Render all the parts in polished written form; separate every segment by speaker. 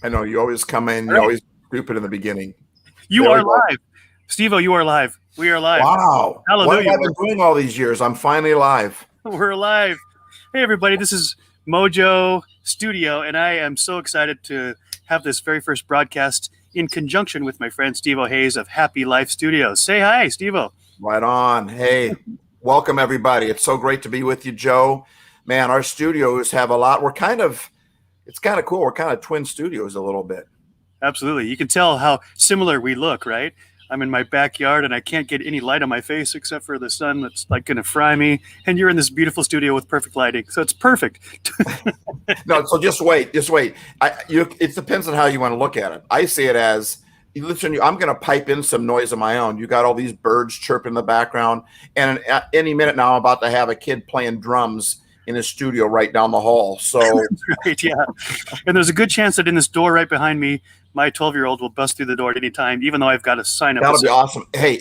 Speaker 1: I know you always come in.
Speaker 2: All
Speaker 1: You
Speaker 2: right.
Speaker 1: always stupid in the beginning.
Speaker 2: You
Speaker 1: There we
Speaker 2: are
Speaker 1: go.
Speaker 2: live. Stevo, you are live. We are live.
Speaker 1: Wow. What have
Speaker 2: Hallelujah.
Speaker 1: I been doing all these years? I'm finally live.
Speaker 2: We're live. Hey, everybody. This is MoJOE Studio, and I am so excited to have this very first broadcast in conjunction with my friend Stevo Hayes of HappyLife Studios. Say hi, Stevo.
Speaker 1: Right on. Hey, welcome everybody. It's so great to be with you, Joe. Man, our studios have a lot. It's kind of cool. We're kind of twin studios a little bit.
Speaker 2: Absolutely. You can tell how similar we look, right? I'm in my backyard and I can't get any light on my face except for the sun that's like going to fry me. And you're in this beautiful studio with perfect lighting. So it's perfect.
Speaker 1: No, so just wait. It depends on how you want to look at it. I see it as, listen, I'm going to pipe in some noise of my own. You got all these birds chirping in the background. And at any minute now, I'm about to have a kid playing drums in his studio right down the hall. So,
Speaker 2: Right, yeah. And there's a good chance that in this door right behind me, my 12-year-old will bust through the door at any time, even though I've got a sign up.
Speaker 1: that'll be awesome. Hey,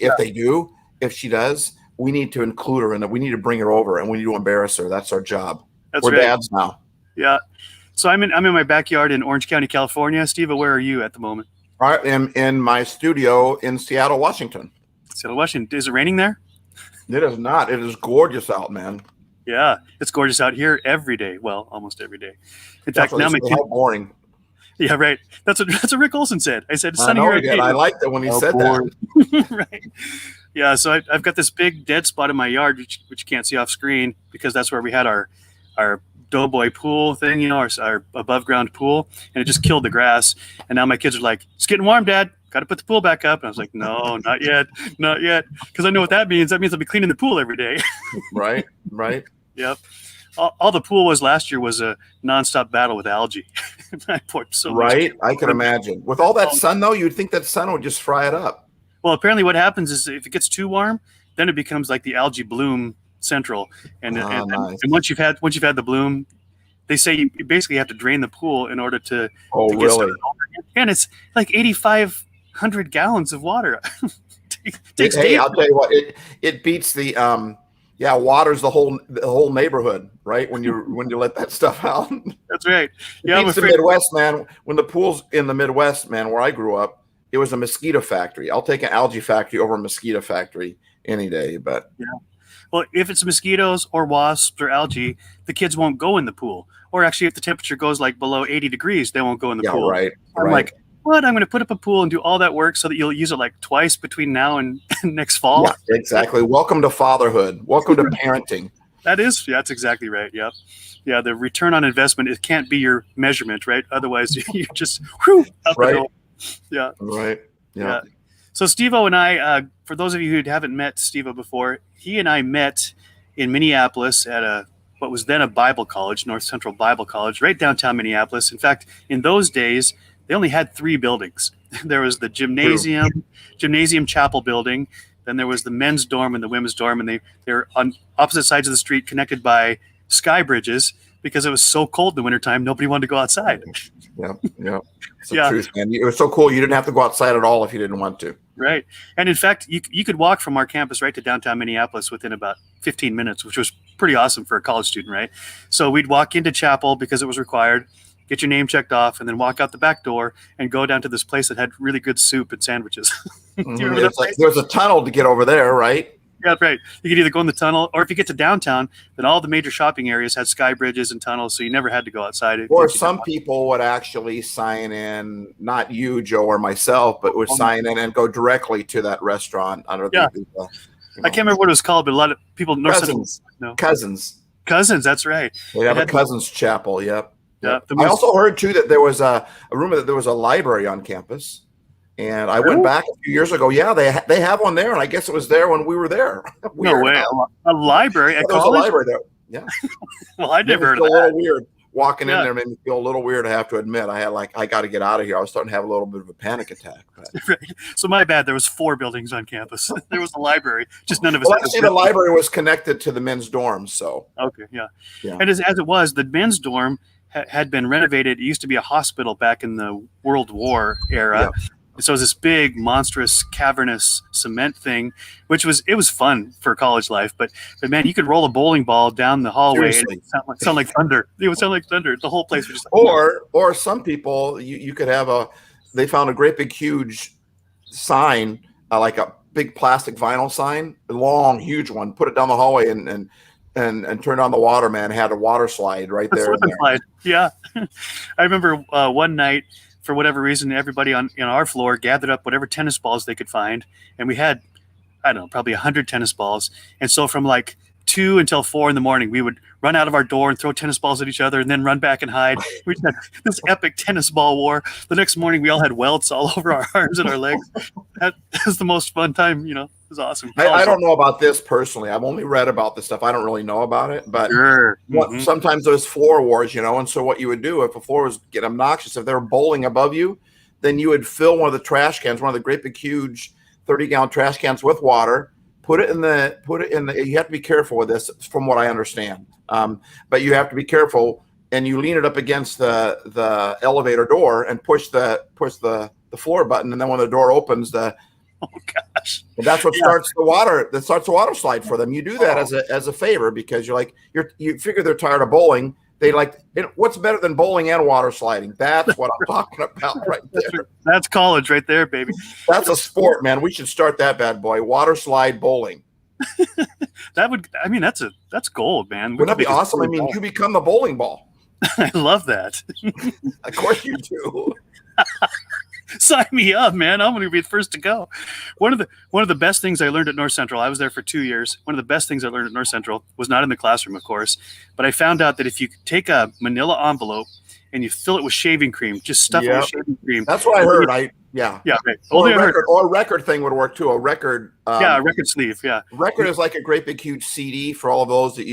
Speaker 1: if she does, we need to include her in it. We need to bring her over and we need to embarrass her. That's our job. We're
Speaker 2: right.
Speaker 1: dads now.
Speaker 2: Yeah. So I'm in my backyard in Orange County, California. Steve, where are you at the moment?
Speaker 1: All right, in my studio in Seattle, Washington.
Speaker 2: Seattle, Washington. Is it raining there?
Speaker 1: It is not. It is gorgeous out, man.
Speaker 2: Yeah, it's gorgeous out here every day. Well, almost every day. In fact, now my
Speaker 1: kids. How boring.
Speaker 2: Yeah, right. That's what Rick Olson said. I said, it's sunny here.
Speaker 1: I liked it when he said that.
Speaker 2: Right. Yeah, so I've got this big dead spot in my yard, which you can't see off screen because that's where we had our Doughboy pool thing, our above ground pool, and it just killed the grass. And now my kids are like, it's getting warm, Dad. Got to put the pool back up. And I was like, no, not yet. Because I know what that means. That means I'll be cleaning the pool every day.
Speaker 1: Right.
Speaker 2: Yep. All the pool was last year was a nonstop battle with algae. I poured so much.
Speaker 1: I can imagine. With all that sun, though, you'd think that sun would just fry it up.
Speaker 2: Well, apparently what happens is if it gets too warm, then it becomes like the algae bloom central. And
Speaker 1: nice.
Speaker 2: and once you've had the bloom, they say you basically have to drain the pool in order to
Speaker 1: Oh,
Speaker 2: to get
Speaker 1: really?
Speaker 2: started over again. And it's like 8,500 gallons of water. Takes
Speaker 1: Hey,
Speaker 2: days.
Speaker 1: I'll tell you what, it beats the waters the whole neighborhood, right? When you let that stuff out.
Speaker 2: That's right.
Speaker 1: Yeah, I'm afraid the Midwest, man. When the pool's in the Midwest, man, where I grew up, it was a mosquito factory. I'll take an algae factory over a mosquito factory any day. But
Speaker 2: yeah, well, if it's mosquitoes or wasps or algae, the kids won't go in the pool. Or actually, if the temperature goes like below 80 degrees, they won't go in the pool.
Speaker 1: Right.
Speaker 2: I'm like, what? I'm going to put up a pool and do all that work so that you'll use it like twice between now and next fall.
Speaker 1: Yeah, exactly. Welcome to fatherhood. Welcome to parenting.
Speaker 2: That's exactly right. Yep. Yeah, the return on investment, it can't be your measurement, right? Otherwise, you just out the door. Yeah.
Speaker 1: Right. Yeah.
Speaker 2: So Stevo and I, for those of you who haven't met Stevo before, he and I met in Minneapolis at what was then a Bible college, North Central Bible College, right downtown Minneapolis. In fact, in those days, they only had 3 buildings. There was the gymnasium chapel building. Then there was the men's dorm and the women's dorm, and they're on opposite sides of the street, connected by sky bridges because it was so cold in the wintertime, nobody wanted to go outside.
Speaker 1: Yeah. It's the truth, man. It was so cool. You didn't have to go outside at all if you didn't want to.
Speaker 2: Right. And in fact, you could walk from our campus right to downtown Minneapolis within about 15 minutes, which was pretty awesome for a college student, right? So we'd walk into chapel because it was required, get your name checked off, and then walk out the back door and go down to this place that had really good soup and sandwiches. Do you remember that place?
Speaker 1: There's a tunnel to get over there, right?
Speaker 2: Yeah, right. You could either go in the tunnel, or if you get to downtown, then all the major shopping areas had sky bridges and tunnels, so you never had to go outside.
Speaker 1: Or some people would actually sign in, not you, Joe, or myself, but would sign in and go directly to that restaurant.
Speaker 2: I can't remember what it was called, but a lot of people.
Speaker 1: Cousins.
Speaker 2: That's right.
Speaker 1: They have a cousins chapel. Yep.
Speaker 2: Yeah.
Speaker 1: I also heard too that there was a rumor that there was a library on campus. And I went back a few years ago. Yeah, they have one there, and I guess it was there when we were there.
Speaker 2: No way, a library at college?
Speaker 1: There's a library there. Yeah.
Speaker 2: Well, I'd never heard of that.
Speaker 1: A little weird walking in there. Made me feel a little weird. I have to admit, I got to get out of here. I was starting to have a little bit of a panic attack.
Speaker 2: Right. So my bad. There was 4 buildings on campus. There was a library, just none of us.
Speaker 1: Well, actually, the library was connected to the men's dorm. So
Speaker 2: okay, yeah. And as it was, the men's dorm had been renovated. It used to be a hospital back in the World War era. And so it was this big, monstrous, cavernous cement thing, which was fun for college life. But man, you could roll a bowling ball down the hallway and it would sound like thunder. It would sound like thunder. The whole place was just like,
Speaker 1: or some people, you could have they found a great big huge sign, like a big plastic vinyl sign, a long, huge one, put it down the hallway and turned on the water, man, had a water slide right there.
Speaker 2: Slide. Yeah. I remember one night, for whatever reason, everybody on our floor gathered up whatever tennis balls they could find. And we had, I don't know, probably 100 tennis balls. And so from like 2 until 4 in the morning, we would run out of our door and throw tennis balls at each other and then run back and hide. We just had this epic tennis ball war. The next morning, we all had welts all over our arms and our legs. That was the most fun time, It was awesome.
Speaker 1: I don't know about this personally. I've only read about this stuff. I don't really know about it, but sometimes there's floor wars, and so what you would do if a floor was getting obnoxious, if they were bowling above you, then you would fill one of the trash cans, one of the great big huge 30-gallon trash cans with water, put it in the, you have to be careful with this from what I understand. But you have to be careful, and you lean it up against the elevator door and push the floor button. And then when the door opens,
Speaker 2: oh gosh,
Speaker 1: that's what starts the water. That starts the water slide for them. You do that as a favor because you figure they're tired of bowling. They what's better than bowling and water sliding? That's what I'm talking about right there.
Speaker 2: That's college right there, baby.
Speaker 1: That's a sport, man. We should start that bad boy. Water slide bowling.
Speaker 2: That's gold, man.
Speaker 1: Wouldn't that be awesome? You become the bowling ball.
Speaker 2: I love that.
Speaker 1: Of course you do.
Speaker 2: Sign me up, man. I'm going to be the first to go. One of the best things I learned at North Central, I was there for 2 years. One of the best things I learned at North Central was not in the classroom, of course, but I found out that if you take a manila envelope and you fill it with shaving cream, just stuff it with shaving cream.
Speaker 1: That's what I heard. Yeah.
Speaker 2: Right.
Speaker 1: Or a record thing would work too. A record.
Speaker 2: A record sleeve. Yeah.
Speaker 1: Record is like a great big huge CD for all of those that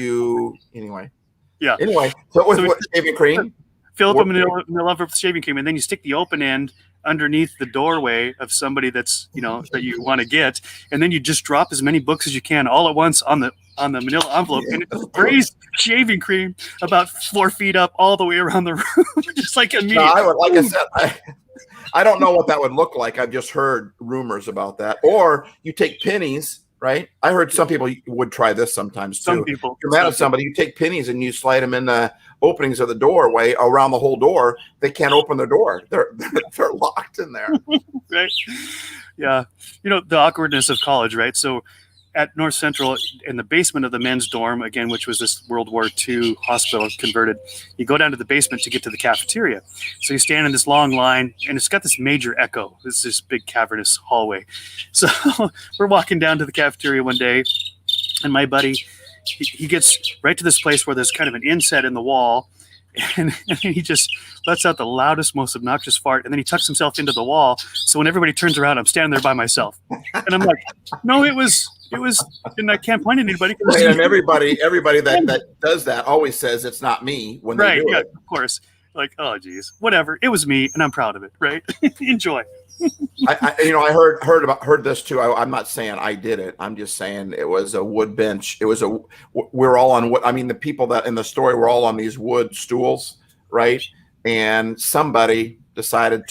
Speaker 1: anyway.
Speaker 2: Yeah.
Speaker 1: Anyway, so with shaving cream.
Speaker 2: Fill up a manila envelope with shaving cream, and then you stick the open end underneath the doorway of somebody that's that you want to get, and then you just drop as many books as you can all at once on the manila envelope, and it sprays shaving cream about 4 feet up all the way around the room, just like immediately.
Speaker 1: I said, I don't know what that would look like. I've just heard rumors about that. Or you take pennies, right? I heard some people would try this sometimes too.
Speaker 2: Some people.
Speaker 1: You're mad at somebody, you take pennies and you slide them in the openings of the doorway around the whole door. They can't open the door. They're locked in there.
Speaker 2: Right. Yeah. The awkwardness of college, right? So at North Central, in the basement of the men's dorm, again, which was this World War II hospital converted, you go down to the basement to get to the cafeteria. So you stand in this long line, and it's got this major echo. It's this big cavernous hallway. So we're walking down to the cafeteria one day, and my buddy, he gets right to this place where there's kind of an inset in the wall, and he just lets out the loudest, most obnoxious fart, and then he tucks himself into the wall. So when everybody turns around, I'm standing there by myself, and I'm like, "No, it was," and I can't point at anybody.
Speaker 1: And everybody that does that always says it's not me when they do it.
Speaker 2: Of course. Like, oh, geez, whatever. It was me, and I'm proud of it. Right? Enjoy.
Speaker 1: I heard this too. I'm not saying I did it. I'm just saying it was a wood bench. We're all on wood. The people that in the story were all on these wood stools, right? And somebody decided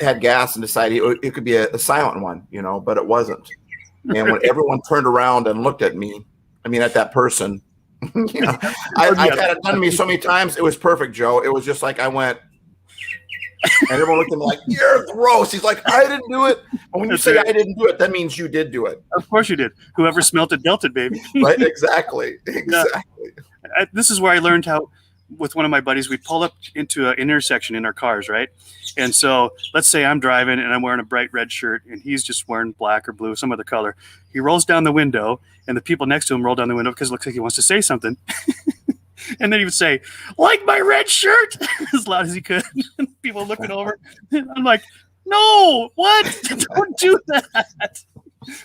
Speaker 1: had gas and decided it could be a silent one, but it wasn't. And when everyone turned around and looked at me, at that person, I've had it done to me so many times. It was perfect, Joe. It was just like I went. And everyone looked at me like, "You're gross." He's like, "I didn't do it." And when you say I didn't do it, that means you did do it.
Speaker 2: Of course you did. Whoever smelt it, dealt it, baby.
Speaker 1: Right? Exactly.
Speaker 2: Yeah. This is where I learned how, with one of my buddies, we pull up into an intersection in our cars, right? And so let's say I'm driving and I'm wearing a bright red shirt and he's just wearing black or blue, some other color. He rolls down the window and the people next to him roll down the window because it looks like he wants to say something. And then he would say, "Like my red shirt," as loud as he could. People looking over. I'm like, "No, what? Don't do that.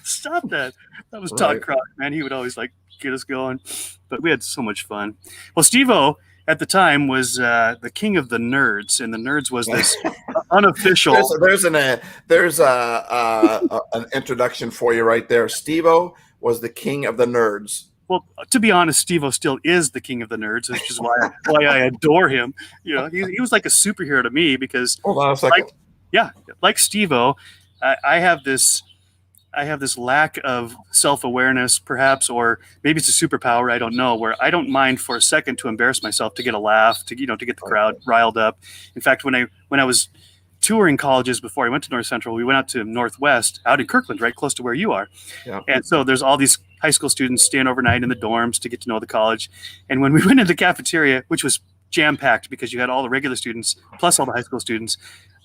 Speaker 2: Stop that." That was Todd Crock, man. He would always get us going. But we had so much fun. Well, Stevo at the time was the king of the nerds, and the nerds was this unofficial.
Speaker 1: There's an introduction for you right there. Stevo was the king of the nerds.
Speaker 2: Well, to be honest, Stevo still is the king of the nerds, which is why I adore him. He was like a superhero to me because.
Speaker 1: Hold on a second.
Speaker 2: yeah, like Stevo, I have this lack of self-awareness, perhaps, or maybe it's a superpower, I don't know, where I don't mind for a second to embarrass myself to get a laugh, to to get the crowd riled up. In fact, when I was touring colleges before I went to North Central, we went out to Northwest, out in Kirkland, right close to where you are.
Speaker 1: Yeah.
Speaker 2: And so there's all these high school students staying overnight in the dorms to get to know the college. And when we went into the cafeteria, which was jam-packed because you had all the regular students plus all the high school students,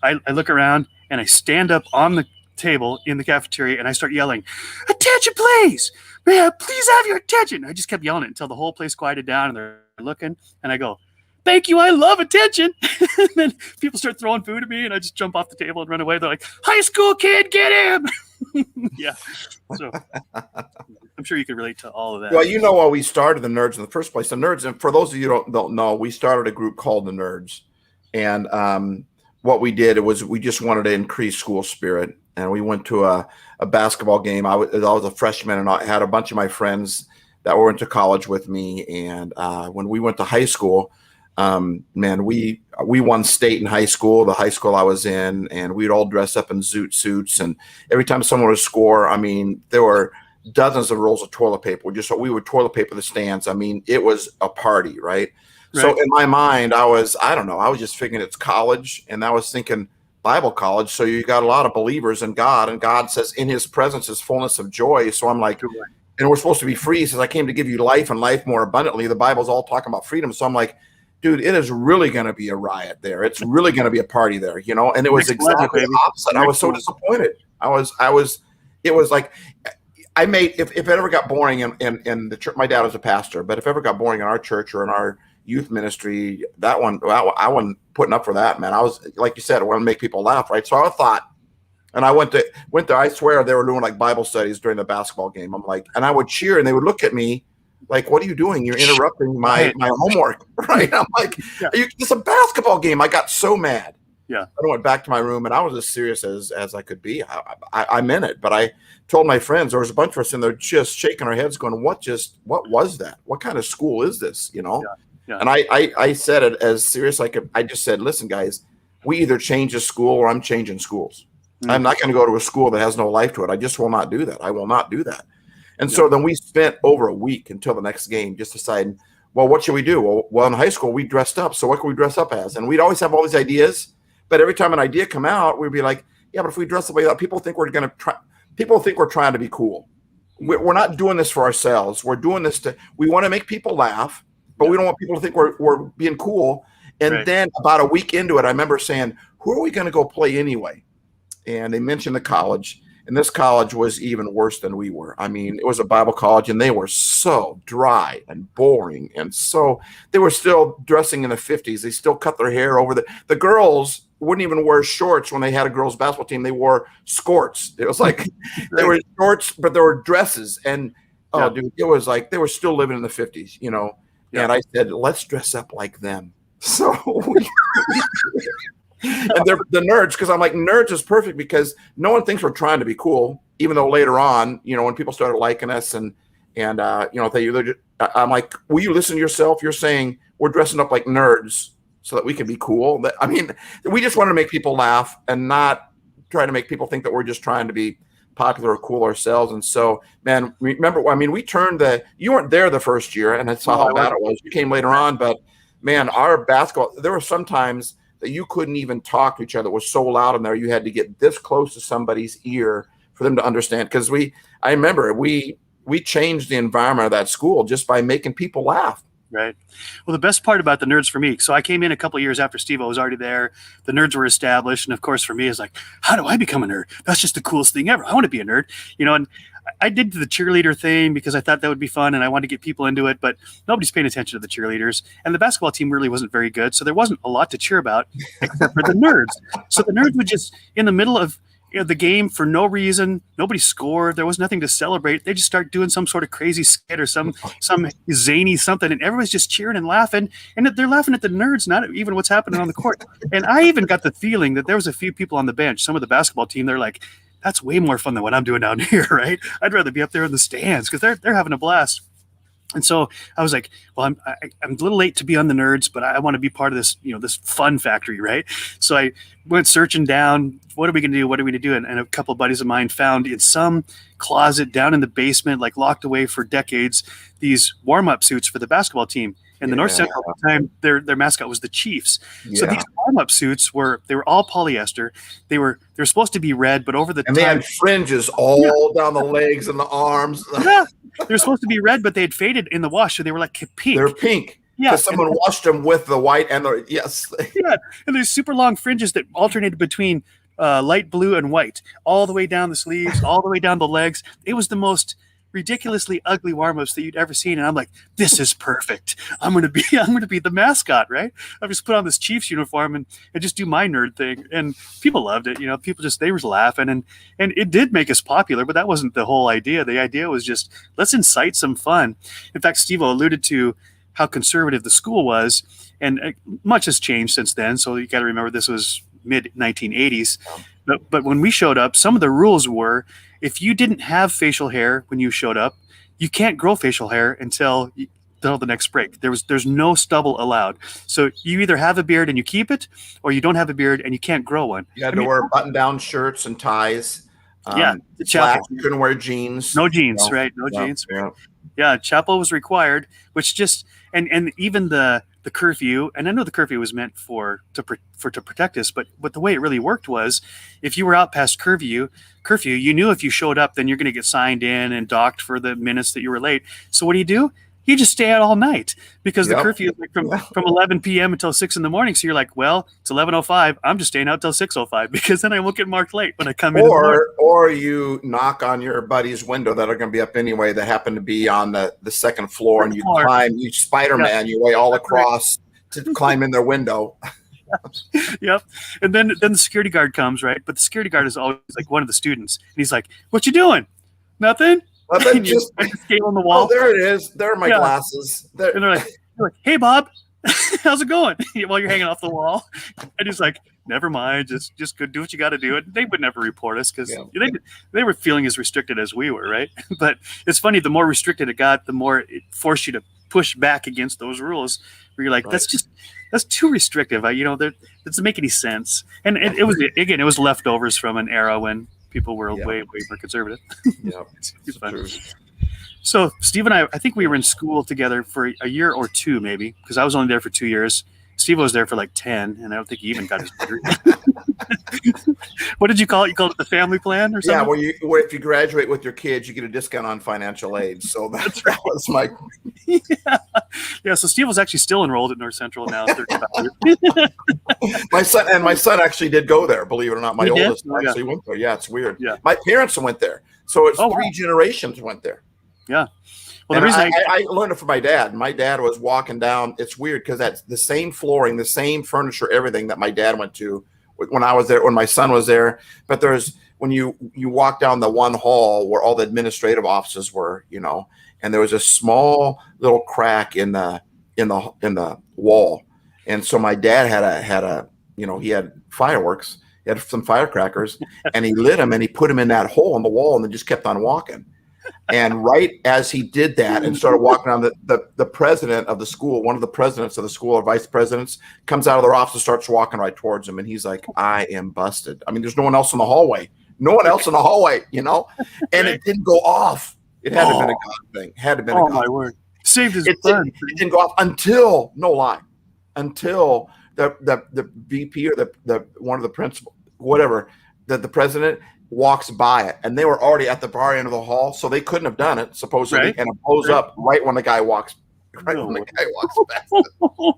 Speaker 2: I look around and I stand up on the table in the cafeteria and I start yelling, "Attention, please! May I please have your attention?" I just kept yelling it until the whole place quieted down and they're looking, and I go, "Thank you, I love attention." And then people start throwing food at me and I just jump off the table and run away. They're like, "High school kid, get him!" Yeah. So I'm sure you can relate to all of that.
Speaker 1: Well, you know why we started the Nerds in the first place. The Nerds, and for those of you who don't know, we started a group called the Nerds. And what we did was we just wanted to increase school spirit. And we went to a basketball game. I was a freshman, and I had a bunch of my friends that were into college with me. And when we went to high school, man, we won state in high school, the high school I was in, and we'd all dress up in zoot suits. And every time someone would score, I mean, there were dozens of rolls of toilet paper. We would toilet paper the stands. I mean, it was a party, right? So in my mind, I was just figuring it's college, and I was thinking Bible college. So you got a lot of believers in God, and God says in his presence is fullness of joy. So I'm like, and we're supposed to be free. He says, I came to give you life and life more abundantly. The Bible's all talking about freedom. So I'm like, dude, it is really going to be a riot there. It's really going to be a party there, you know? And it was exactly the opposite. I was so disappointed. It was like, if it ever got boring in the church, my dad was a pastor, but if it ever got boring in our church or in our youth ministry, I wasn't putting up for that, man. I was, like you said, I want to make people laugh, right? So I thought, and I went there, I swear they were doing like Bible studies during the basketball game. I'm like, and I would cheer and they would look at me like, what are you doing? You're interrupting my homework, right? I'm like, it's a basketball game. I got so mad.
Speaker 2: Yeah.
Speaker 1: I went back to my room and I was as serious as I could be. I meant it, but I told my friends, there was a bunch of us in there just shaking our heads going, what was that? What kind of school is this? You know? Yeah. And I said it as serious as I could. I just said, listen, guys, we either change the school or I'm changing schools. Mm-hmm. I'm not going to go to a school that has no life to it. I just will not do that. I will not do that. And so then we spent over a week until the next game just deciding, well, what should we do? Well, in high school, we dressed up. So what can we dress up as? And we'd always have all these ideas. But every time an idea come out, we'd be like, yeah, but if we dress up like that, people think we're trying to be cool. We're not doing this for ourselves. We're doing this we want to make people laugh, but we don't want people to think we're being cool. And then about a week into it, I remember saying, who are we going to go play anyway? And they mentioned the college. And this college was even worse than we were. I mean, it was a Bible college, and they were so dry and boring. And so they were still dressing in the 50s. They still cut their hair over the girls wouldn't even wear shorts when they had a girls basketball team. They wore skirts. It was like they were shorts, but there were dresses. And dude, it was like they were still living in the 50s, you know. Yeah. And I said, let's dress up like them. So and they're the Nerds, because I'm like, Nerds is perfect because no one thinks we're trying to be cool, even though later on, you know, when people started liking us and you know, I'm like, will you listen to yourself? You're saying we're dressing up like nerds so that we can be cool. I mean, we just want to make people laugh and not try to make people think that we're just trying to be popular or cool ourselves. And so, man, remember, I mean, you weren't there the first year, and I saw how bad it was. You came later on, but man, our basketball, there were some times that you couldn't even talk to each other. It was so loud in there. You had to get this close to somebody's ear for them to understand. Because I remember we changed the environment of that school just by making people laugh.
Speaker 2: Right. Well, the best part about the Nerds for me, so I came in a couple of years after Stevo was already there. The Nerds were established. And of course, for me, it's like, how do I become a nerd? That's just the coolest thing ever. I want to be a nerd, you know, and I did the cheerleader thing because I thought that would be fun and I wanted to get people into it, but nobody's paying attention to the cheerleaders. And the basketball team really wasn't very good. So there wasn't a lot to cheer about except for the Nerds. So the Nerds would just, in the middle of the game, for no reason, nobody scored, there was nothing to celebrate, they just start doing some sort of crazy skit or some zany something, and everybody's just cheering and laughing, and they're laughing at the Nerds, not even what's happening on the court. And I even got the feeling that there was a few people on the bench, some of the basketball team, they're like, that's way more fun than what I'm doing down here, right? I'd rather be up there in the stands because they're having a blast. And so I was like, well, I'm a little late to be on the Nerds, but I want to be part of this, this fun factory, right? So I went searching down, what are we going to do? What are we going to do? And a couple of buddies of mine found in some closet down in the basement, like locked away for decades, these warm-up suits for the basketball team. And the North Central at the time, their mascot was the Chiefs. So these warm-up suits were all polyester. They were supposed to be red, but over the
Speaker 1: and
Speaker 2: time,
Speaker 1: they had fringes all down the legs and the arms.
Speaker 2: Yeah, they were supposed to be red, but they had faded in the wash, so they were like pink.
Speaker 1: They're pink.
Speaker 2: Yeah,
Speaker 1: someone washed them with the white and the
Speaker 2: Yeah, and there's super long fringes that alternated between light blue and white, all the way down the sleeves, all the way down the legs. It was the most ridiculously ugly warm-ups that you'd ever seen, and I'm like, this is perfect. I'm gonna be the mascot, right? I just put on this Chiefs uniform and just do my nerd thing, and people loved it. People they were laughing, and it did make us popular, but that wasn't the whole idea. The idea was just, let's incite some fun. In fact, Stevo alluded to how conservative the school was, and much has changed since then. So you got to remember, this was mid 1980s. But when we showed up, some of the rules were, if you didn't have facial hair when you showed up, you can't grow facial hair until the next break. There's no stubble allowed. So you either have a beard and you keep it, or you don't have a beard and you can't grow one.
Speaker 1: You had to wear button-down shirts and ties.
Speaker 2: The chapel.
Speaker 1: You couldn't wear jeans.
Speaker 2: No jeans, right? No jeans. Yeah, chapel was required, which just and even the curfew, and I know the curfew was meant to protect us, but the way it really worked was, if you were out past curfew, you knew if you showed up, then you're going to get signed in and docked for the minutes that you were late. So what do? You just stay out all night, because the curfew is like from 11 p.m. until 6 in the morning. So you're like, well, it's 11:05. I'm just staying out till 6:05, because then I won't get marked late when I come in.
Speaker 1: Or you knock on your buddy's window that are going to be up anyway, that happen to be on the second floor, and you climb, you Spider-Man your way all across to climb in their window.
Speaker 2: Yep. And then the security guard comes, right? But the security guard is always like one of the students, and he's like, "What you doing? Nothing."
Speaker 1: Just
Speaker 2: scale on the wall.
Speaker 1: Oh, there it is. There are my glasses. There.
Speaker 2: And they're like, "Hey, Bob, how's it going?" While you're hanging off the wall, and he's like, "Never mind, just go do what you got to do." And they would never report us, because they were feeling as restricted as we were, right? But it's funny, the more restricted it got, the more it forced you to push back against those rules. Where you're like, that's too restrictive. That doesn't make any sense. And it was leftovers from an era when people were way more conservative.
Speaker 1: Yeah,
Speaker 2: it's fun. So Steve and I think we were in school together for a year or two, maybe, because I was only there for 2 years. Steve was there for like 10, and I don't think he even got his degree. What did you call it? You called it the family plan or something?
Speaker 1: Yeah, where if you graduate with your kids, you get a discount on financial aid. So that was my...
Speaker 2: Yeah, so Steve was actually still enrolled at North Central now.
Speaker 1: My son actually did go there, believe it or not. My oldest actually went there. Yeah, it's weird. Yeah. My parents went there. So it's three generations went there.
Speaker 2: Yeah.
Speaker 1: Well, the reason I learned it from my dad. My dad was walking down. It's weird, because that's the same flooring, the same furniture, everything that my dad went to when I was there, when my son was there. But when you walk down the one hall where all the administrative offices were, and there was a small little crack in the wall. And so my dad had he had fireworks. He had some firecrackers, and he lit them, and he put them in that hole in the wall, and then just kept on walking. And right as he did that and started walking around, the president of the school, one of the presidents of the school, or vice presidents, comes out of their office and starts walking right towards him. And he's like, I am busted. I mean, there's no one else in the hallway. No one else in the hallway, And it didn't go off. It had to have been a God thing. Had to have been a God.
Speaker 2: Oh, my word. Saved his
Speaker 1: fun. It didn't go off until, no lie, until the VP or the one of the principal, whatever, the president walks by it, and they were already at the far end of the hall, so they couldn't have done it supposedly, and it blows up right when the guy walks. When the guy walks past it.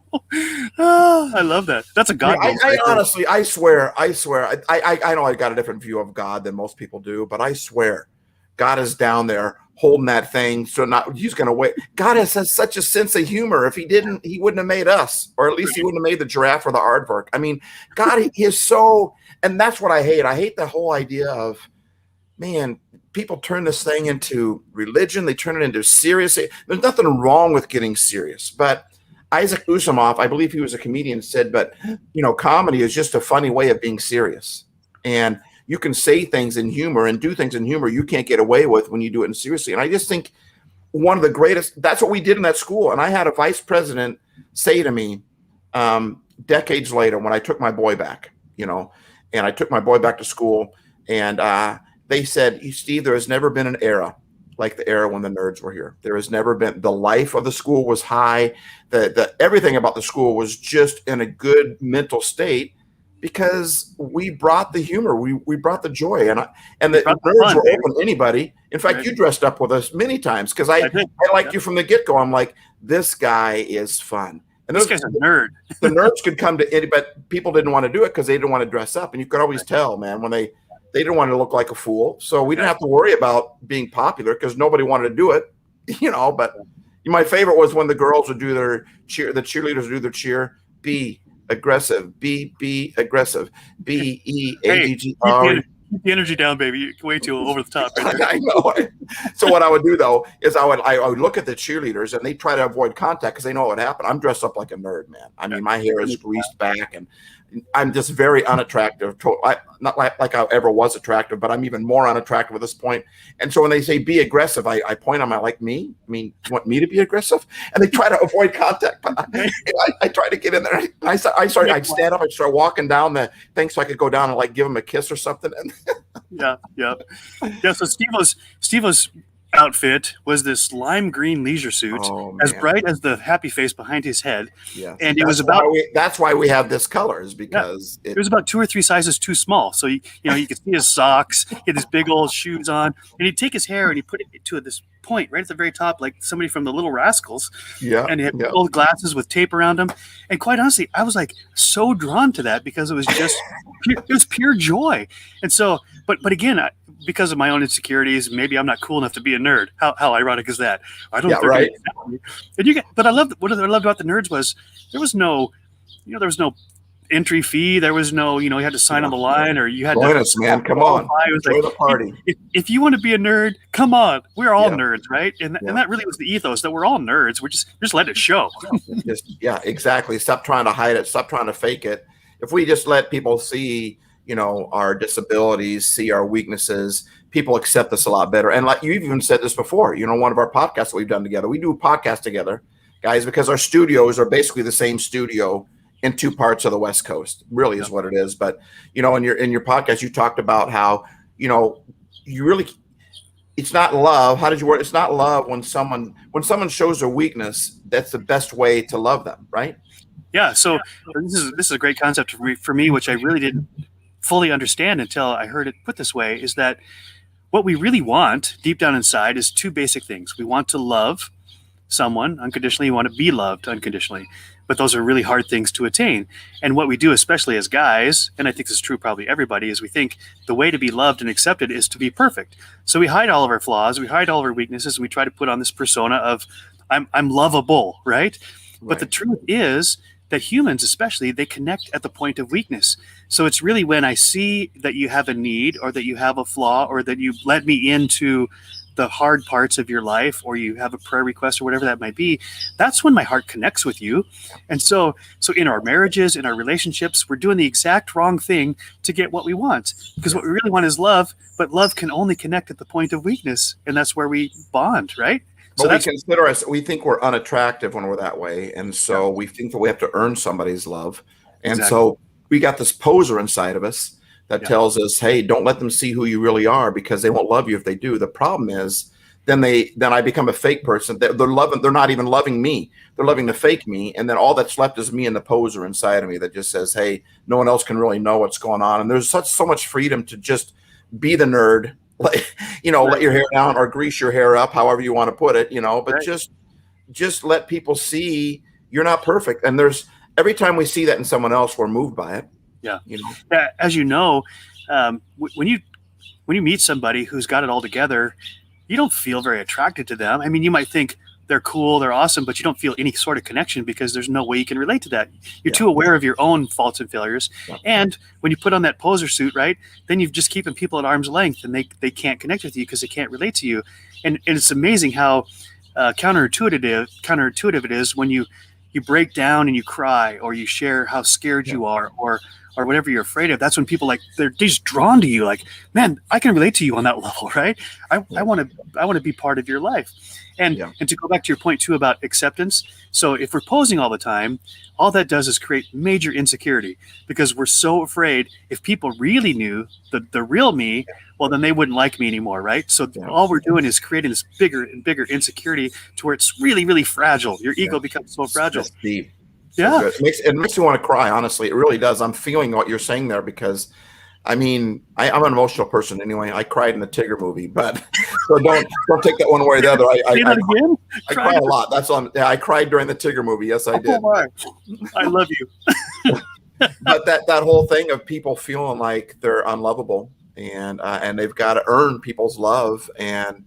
Speaker 2: I love that. That's a God.
Speaker 1: I honestly, I swear. I know I got a different view of God than most people do, but I swear, God is down there holding that thing. So he's going to wait. God has such a sense of humor. If he didn't, he wouldn't have made us, or at least he wouldn't have made the giraffe or the aardvark. I mean, God, he is so. And that's what I hate. I hate the whole idea of, man, people turn this thing into religion. They turn it into serious. There's nothing wrong with getting serious. But Isaac Asimov, I believe he was a comedian, said, but, comedy is just a funny way of being serious. And you can say things in humor and do things in humor you can't get away with when you do it in seriously. And I just think one of the greatest. That's what we did in that school. And I had a vice president say to me decades later when I took my boy back, and I took my boy back to school, and they said, Steve, there has never been an era like the era when the nerds were here. There has never been. The life of the school was high. The everything about the school was just in a good mental state because we brought the humor, we brought the joy, and the nerds were open to anybody. In fact, you dressed up with us many times because I liked you from the get go. I'm like, this guy is fun. And
Speaker 2: this guy's a nerd.
Speaker 1: The nerds could come to it, but people didn't want to do it because they didn't want to dress up, and you could always tell, man, when they didn't want to look like a fool. So we didn't have to worry about being popular because nobody wanted to do it, But my favorite was when the girls would do their cheer, the cheerleaders would do their cheer. Be aggressive. Be aggressive. BEAGGR.
Speaker 2: Keep the energy down, baby. You're way too over the top. Right there.
Speaker 1: I know. So what I would do though is I would look at the cheerleaders and they try to avoid contact because they know what would happen. I'm dressed up like a nerd, man. I mean, my hair is greased back and I'm just very unattractive. Not like I ever was attractive, but I'm even more unattractive at this point. And so when they say be aggressive, I point them out like me. I mean, you want me to be aggressive? And they try to avoid contact. But I try to get in there. I'd stand up. I'd start walking down the thing so I could go down and like give them a kiss or something. And
Speaker 2: yeah. So Stevo's outfit was this lime green leisure suit, as bright as the happy face behind his head. Yeah, and it was about.
Speaker 1: That's why we have this color, is because
Speaker 2: it was about 2 or 3 sizes too small. So you could see his socks. He had these big old shoes on, and he'd take his hair and he put it to this point right at the very top, like somebody from the Little Rascals. Yeah, and he had old glasses with tape around him. And quite honestly, I was like so drawn to that because it was just pure joy. And so, but again, because of my own insecurities, maybe I'm not cool enough to be a nerd. How ironic is that? I don't. Yeah, right. But I loved what I loved about the nerds was there was no entry fee. There was no, you had to sign on the line or you had
Speaker 1: to. Us, man. Come on. Enjoy the party.
Speaker 2: If you want to be a nerd, come on. We're all nerds, right? And that really was the ethos that we're all nerds. We're just let it show.
Speaker 1: Exactly. Stop trying to hide it. Stop trying to fake it. If we just let people see, our disabilities, see our weaknesses, people accept us a lot better. And like you even said this before, one of our podcasts that we've done together, we do a podcast together, guys, because our studios are basically the same studio in 2 parts of the West Coast, really is what it is. But, in your podcast, you talked about how, you really, it's not love. How did you word? It's not love when someone shows their weakness. That's the best way to love them. Right.
Speaker 2: Yeah. So this is a great concept for me, which I really didn't fully understand until I heard it put this way, is that what we really want deep down inside is 2 basic things. We want to love someone unconditionally. We want to be loved unconditionally. But those are really hard things to attain. And what we do, especially as guys, and I think this is true probably everybody, is we think the way to be loved and accepted is to be perfect. So we hide all of our flaws, we hide all of our weaknesses, and we try to put on this persona of I'm lovable, right? But the truth is that humans especially, they connect at the point of weakness. So it's really when I see that you have a need or that you have a flaw or that you let me into the hard parts of your life or you have a prayer request or whatever that might be, that's when my heart connects with you. And so in our marriages, in our relationships, we're doing the exact wrong thing to get what we want, because what we really want is love, but love can only connect at the point of weakness. And that's where we bond, right?
Speaker 1: But we think we're unattractive when we're that way. And so we think that we have to earn somebody's love. And so we got this poser inside of us that tells us, hey, don't let them see who you really are because they won't love you if they do. The problem is then I become a fake person. They're not even loving me. They're loving the fake me. And then all that's left is me and the poser inside of me that just says, hey, no one else can really know what's going on. And there's so much freedom to just be the nerd. Like, let your hair down or grease your hair up, however you want to put it, but just let people see you're not perfect. And every time we see that in someone else, we're moved by it.
Speaker 2: Yeah. As when you meet somebody who's got it all together, you don't feel very attracted to them. I mean, you might think they're cool, they're awesome, but you don't feel any sort of connection because there's no way you can relate to that. You're too aware of your own faults and failures. Yeah. And when you put on that poser suit, right, then you're just keeping people at arm's length and they can't connect with you because they can't relate to you. And it's amazing how counterintuitive it is when you break down and you cry or you share how scared you are or whatever you're afraid of. That's when people they're just drawn to you. Like, man, I can relate to you on that level, right? I want to be part of your life. And
Speaker 1: Yeah.
Speaker 2: and to go back to your point too about acceptance. So if we're posing all the time, all that does is create major insecurity because we're so afraid if people really knew the real me, well, then they wouldn't like me anymore, right? So
Speaker 1: Yeah.
Speaker 2: all we're doing is creating this bigger and bigger insecurity to where it's really, really fragile. Your ego
Speaker 1: Yeah.
Speaker 2: becomes so fragile.
Speaker 1: That's deep. So
Speaker 2: Yeah.
Speaker 1: good. It makes me want to cry, honestly. It really does. I'm feeling what you're saying there because, I mean, I'm an emotional person anyway. I cried in the Tigger movie, but so don't take that one way or the other.
Speaker 2: Say that again?
Speaker 1: I cry a lot. That's on. Yeah, I cried during the Tigger movie. Yes, I did.
Speaker 2: Oh, I love you.
Speaker 1: But that whole thing of people feeling like they're unlovable and they've got to earn people's love, and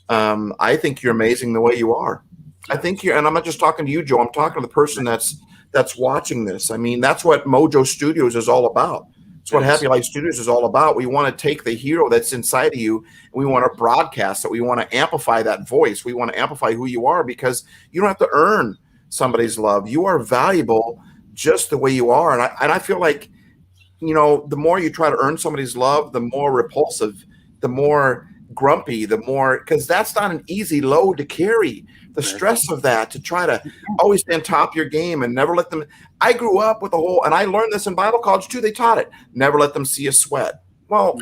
Speaker 1: I think you're amazing the way you are. I think you're, and I'm not just talking to you, Joe. I'm talking to the person that's watching this. I mean, that's what MoJOE Studios is all about. It's what Happy Life Studios is all about. We want to take the hero that's inside of you and we want to broadcast it. We want to amplify that voice. We want to amplify who you are because you don't have to earn somebody's love. You are valuable just the way you are. And I feel like, you know, the more you try to earn somebody's love, the more repulsive, the more grumpy, the more, because that's not an easy load to carry. The stress of that, to try to always stay on top of your game and never let them. I grew up with the whole, and I learned this in Bible college too. They taught it. Never let them see you sweat. Well,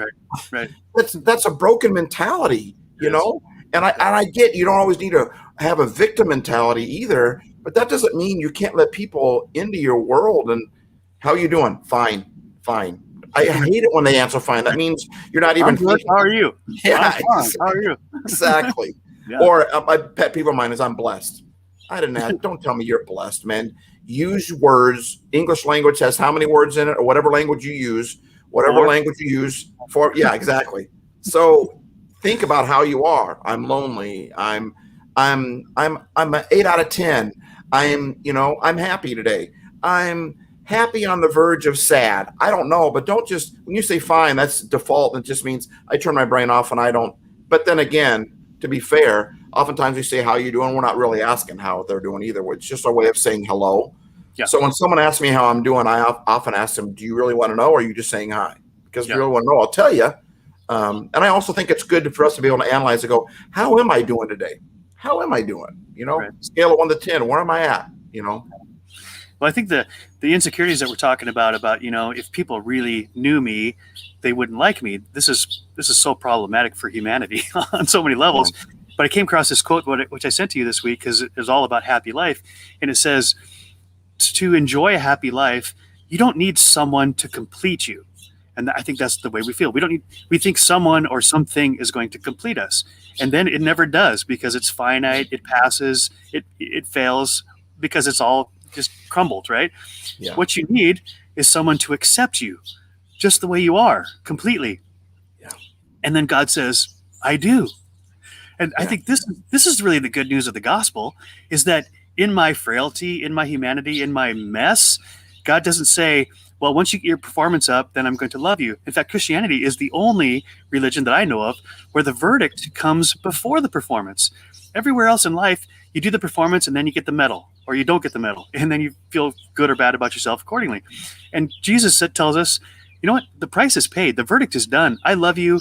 Speaker 2: right.
Speaker 1: That's a broken mentality, you know. And I get you don't always need to have a victim mentality either, but that doesn't mean you can't let people into your world. And how you doing? Fine. I hate it when they answer fine. That means you're not even.
Speaker 2: How are you?
Speaker 1: Yeah,
Speaker 2: how are you?
Speaker 1: Exactly. Yeah. Or my pet peeve of mine is I'm blessed. I didn't ask. Don't tell me you're blessed, man. Use words. English language has how many words in it, or whatever language you use. Yeah, exactly. So think about how you are. I'm lonely. I'm an 8 out of 10. I'm happy today. I'm happy on the verge of sad. I don't know, but don't just, when you say fine, that's default. It just means I turn my brain off and I don't. But then again, to be fair, oftentimes we say, how you doing? We're not really asking how they're doing either. It's just our way of saying hello. Yeah. So when someone asks me how I'm doing, I often ask them, do you really want to know? Or are you just saying hi? Because if you really want to know, I'll tell you. And I also think it's good for us to be able to analyze and go, how am I doing today? How am I doing? You know, scale of 1 to 10, where am I at? You know?
Speaker 2: Well, I think the insecurities that we're talking about, you know, if people really knew me, they wouldn't like me. This is so problematic for humanity on so many levels. Yeah. But I came across this quote, which I sent to you this week, because it was all about happy life. And it says, to enjoy a happy life, you don't need someone to complete you. And I think that's the way we feel. We think someone or something is going to complete us. And then it never does, because it's finite, it passes, it fails, because it's all just crumbled, right? Yeah. What you need is someone to accept you just the way you are, completely. Yeah. And then God says, I do. And I think this is really the good news of the gospel, is that in my frailty, in my humanity, in my mess, God doesn't say, well, once you get your performance up, then I'm going to love you. In fact, Christianity is the only religion that I know of where the verdict comes before the performance. Everywhere else in life, you do the performance and then you get the medal, or you don't get the medal, and then you feel good or bad about yourself accordingly. And Jesus tells us, you know what? The price is paid. The verdict is done. I love you,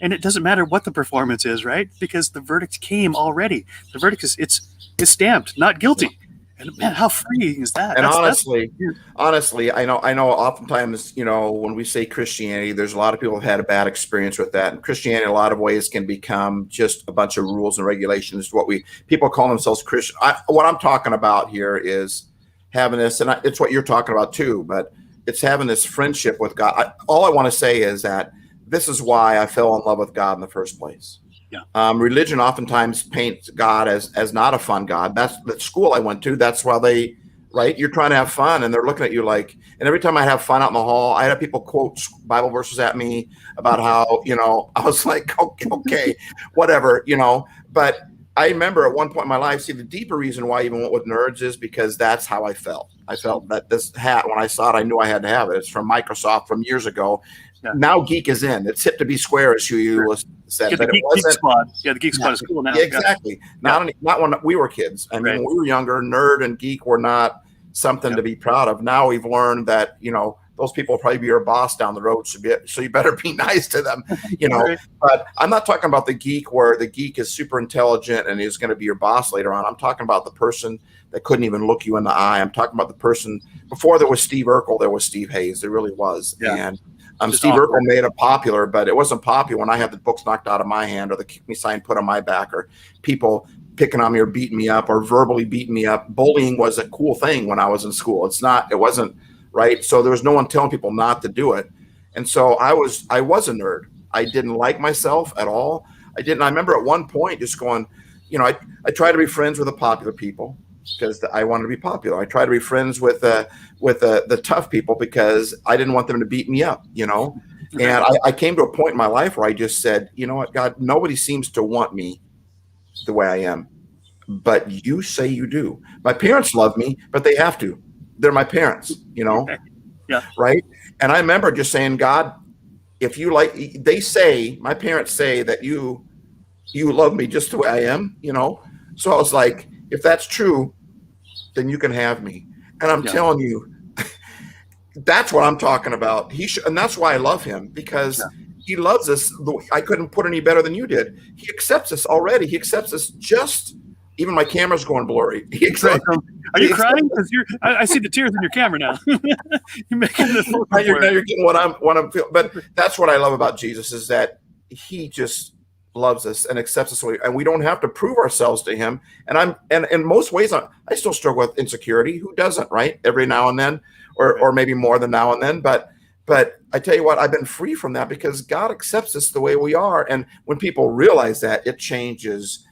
Speaker 2: and it doesn't matter what the performance is, right? Because the verdict came already. The verdict is it's stamped, not guilty. And man, how freeing is that?
Speaker 1: And honestly, I know oftentimes, you know, when we say Christianity, there's a lot of people who have had a bad experience with that. And Christianity, in a lot of ways, can become just a bunch of rules and regulations. People call themselves Christian. What I'm talking about here is having this, and it's what you're talking about too, but it's having this friendship with God. All I want to say is that this is why I fell in love with God in the first place. Yeah. Religion oftentimes paints God as not a fun God. That's the school I went to. That's why you're trying to have fun, and they're looking at you like. And every time I have fun out in the hall, I had people quote Bible verses at me about how, you know, I was like, okay, whatever, you know. But I remember at one point in my life, the deeper reason why I even went with Nerds is because that's how I felt. I felt that this hat, when I saw it, I knew I had to have it. It's from Microsoft from years ago. Yeah. Now geek is in. It's hip to be square, as you said.
Speaker 2: But it wasn't. Geek Squad. Yeah, the Geek Squad is cool now.
Speaker 1: Yeah, exactly. Yeah. Not when we were kids. I mean, when we were younger, nerd and geek were not something to be proud of. Now we've learned that, you know, those people will probably be your boss down the road. So you better be nice to them, Right. But I'm not talking about the geek where the geek is super intelligent and is going to be your boss later on. I'm talking about the person that couldn't even look you in the eye. I'm talking about the person before there was Steve Urkel, there was Steve Hayes. There really was. Yeah. And Steve Urkel made it popular, but it wasn't popular when I had the books knocked out of my hand or the kick me sign put on my back or people picking on me or beating me up or verbally beating me up. Bullying was a cool thing when I was in school. It wasn't right. So there was no one telling people not to do it. And so I was a nerd. I didn't like myself at all. I remember at one point just going, I tried to be friends with the popular people because I wanted to be popular. I tried to be friends with the tough people because I didn't want them to beat me up, And I came to a point in my life where I just said, you know what, God, nobody seems to want me the way I am, but you say you do. My parents love me, but they have to. They're my parents,
Speaker 2: Yeah.
Speaker 1: Right. And I remember just saying, God, if you my parents say that you love me just the way I am, So I was like, if that's true, then you can have me. And I'm telling you, that's what I'm talking about. And that's why I love him, because he loves us. I couldn't put any better than you did. He accepts us already. He accepts us even my camera's going blurry.
Speaker 2: Are you crying? Because I see the tears in your camera now. You're making this.
Speaker 1: Now you're getting what I'm feeling. But that's what I love about Jesus is that he just loves us and accepts us, and we don't have to prove ourselves to him. And in most ways, I still struggle with insecurity. Who doesn't, right? Every now and then, or maybe more than now and then. But I tell you what, I've been free from that because God accepts us the way we are. And when people realize that, it changes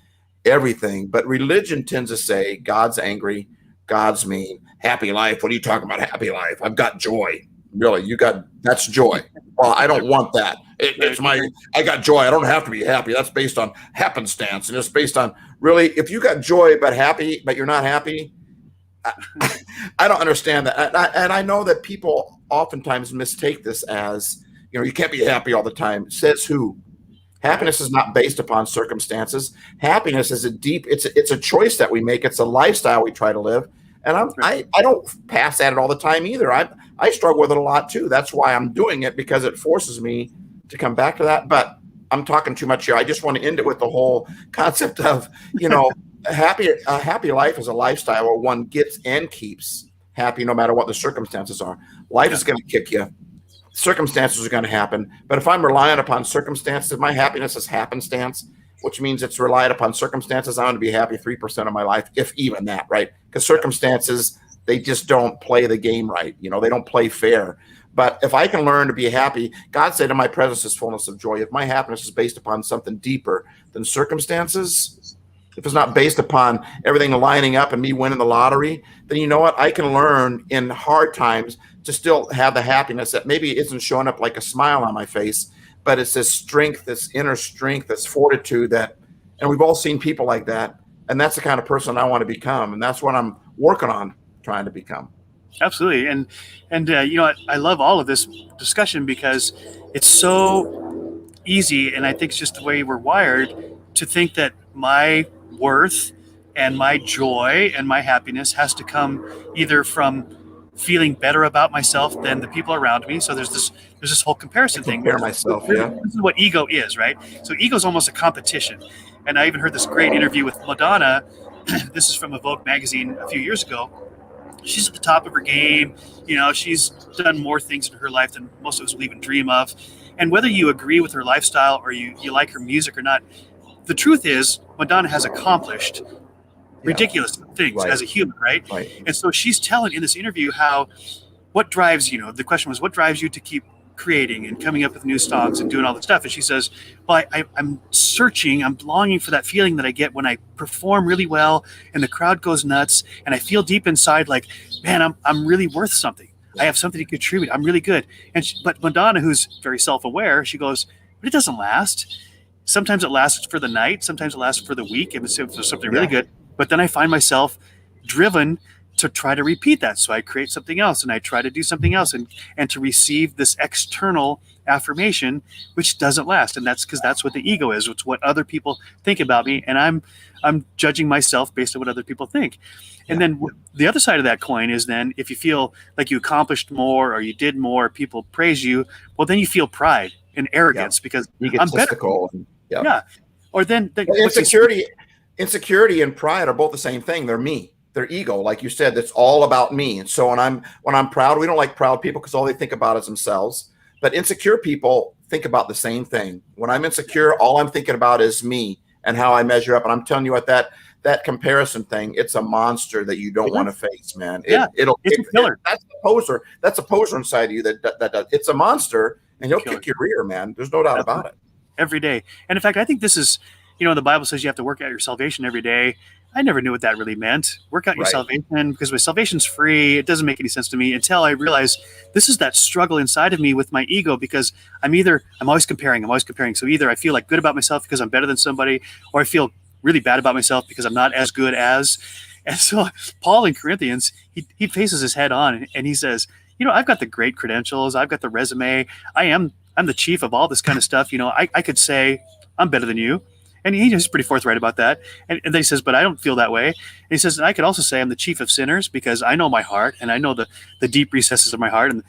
Speaker 1: everything. But religion tends to say God's angry, God's mean. Happy life. What are you talking about? Happy life. I've got joy. Really, that's joy. Well, I don't want that. I got joy. I don't have to be happy. That's based on happenstance. And it's based on really, if you got joy, but you're not happy. I don't understand that. And I know that people oftentimes mistake this as, you can't be happy all the time. Says who? Happiness is not based upon circumstances. Happiness is it's a choice that we make. It's a lifestyle we try to live. And I don't pass at it all the time either. I struggle with it a lot too. That's why I'm doing it, because it forces me to come back to that. But I'm talking too much here. I just want to end it with the whole concept of, a happy life is a lifestyle where one gets and keeps happy no matter what the circumstances are. Life is going to kick you. Circumstances are going to happen. But if I'm relying upon circumstances, my happiness is happenstance, which means it's relied upon circumstances. I'm going to be happy 3% of my life, if even that, right? Because circumstances, they just don't play the game right. They don't play fair. But if I can learn to be happy, God said, in my presence is fullness of joy. If my happiness is based upon something deeper than circumstances, if it's not based upon everything lining up and me winning the lottery, then you know what? I can learn in hard times to still have the happiness that maybe isn't showing up like a smile on my face, but it's this strength, this inner strength, this fortitude and we've all seen people like that. And that's the kind of person I want to become. And that's what I'm working on trying to become.
Speaker 2: Absolutely. And I love all of this discussion because it's so easy. And I think it's just the way we're wired to think that my worth and my joy and my happiness has to come either from feeling better about myself than the people around me. So there's this whole comparison thing.
Speaker 1: Compare myself, yeah.
Speaker 2: This is what ego is, right? So ego is almost a competition. And I even heard this great interview with Madonna. This is from a Vogue magazine a few years ago. She's at the top of her game. She's done more things in her life than most of us will even dream of. And whether you agree with her lifestyle or you like her music or not, the truth is Madonna has accomplished ridiculous things as a human, right? And so she's telling in this interview what drives you. The question was, what drives you to keep creating and coming up with new songs and doing all this stuff? And she says, well, I'm searching, I'm longing for that feeling that I get when I perform really well and the crowd goes nuts and I feel deep inside like, man, I'm really worth something. I have something to contribute. I'm really good. But Madonna, who's very self-aware, she goes, but it doesn't last. Sometimes it lasts for the night. Sometimes it lasts for the week if it's something really good. But then I find myself driven to try to repeat that. So I create something else and I try to do something else and to receive this external affirmation, which doesn't last. And that's because that's what the ego is. It's what other people think about me. And I'm judging myself based on what other people think. And then the other side of that coin is then if you feel like you accomplished more or you did more, people praise you, well, then you feel pride and arrogance because I'm better. Yeah. Or then
Speaker 1: insecurity and pride are both the same thing. They're me. Their ego, like you said, that's all about me. And so when I'm proud, we don't like proud people because all they think about is themselves. But insecure people think about the same thing. When I'm insecure, all I'm thinking about is me and how I measure up. And I'm telling you what, that comparison thing, it's a monster that you don't want to face, man. It's a killer. That's a poser. That's a poser inside of you that it's a monster, and he'll kick your rear, man. There's no doubt about it.
Speaker 2: Every day. And in fact, I think this is, the Bible says you have to work out your salvation every day. I never knew what that really meant. Work out your salvation, because my salvation's free. It doesn't make any sense to me until I realize this is that struggle inside of me with my ego, because I'm always comparing. So either I feel like good about myself because I'm better than somebody, or I feel really bad about myself because I'm not as good as. And so Paul in Corinthians, he faces his head on and he says, I've got the great credentials. I've got the resume. I'm the chief of all this kind of stuff. I could say I'm better than you. And he's pretty forthright about that. And then he says, but I don't feel that way. And he says, and I could also say I'm the chief of sinners because I know my heart and I know the deep recesses of my heart. And,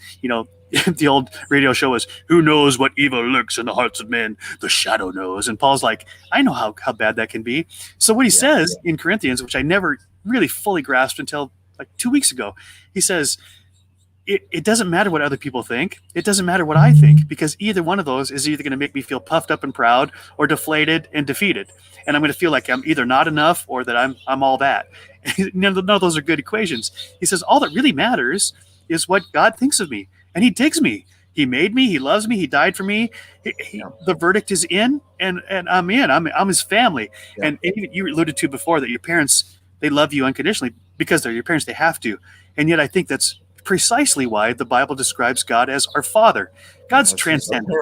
Speaker 2: the old radio show was, who knows what evil lurks in the hearts of men? The shadow knows. And Paul's like, I know how bad that can be. So what he says in Corinthians, which I never really fully grasped until like 2 weeks ago, he says, it doesn't matter what other people think. It doesn't matter what I think, because either one of those is either going to make me feel puffed up and proud or deflated and defeated. And I'm going to feel like I'm either not enough or that I'm all that. None of those are good equations. He says, all that really matters is what God thinks of me. And he digs me. He made me. He loves me. He died for me. The verdict is in, and I'm in. I'm his family. Yeah. And you alluded to before that your parents, they love you unconditionally because they're your parents. They have to. And yet I think that's precisely why the Bible describes God as our Father. God's transcendent.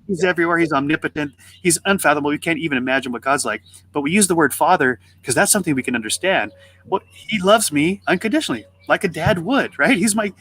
Speaker 2: He's everywhere. He's omnipotent. He's unfathomable. We can't even imagine what God's like. But we use the word Father because that's something we can understand. Well, he loves me unconditionally, like a dad would, right? He's my.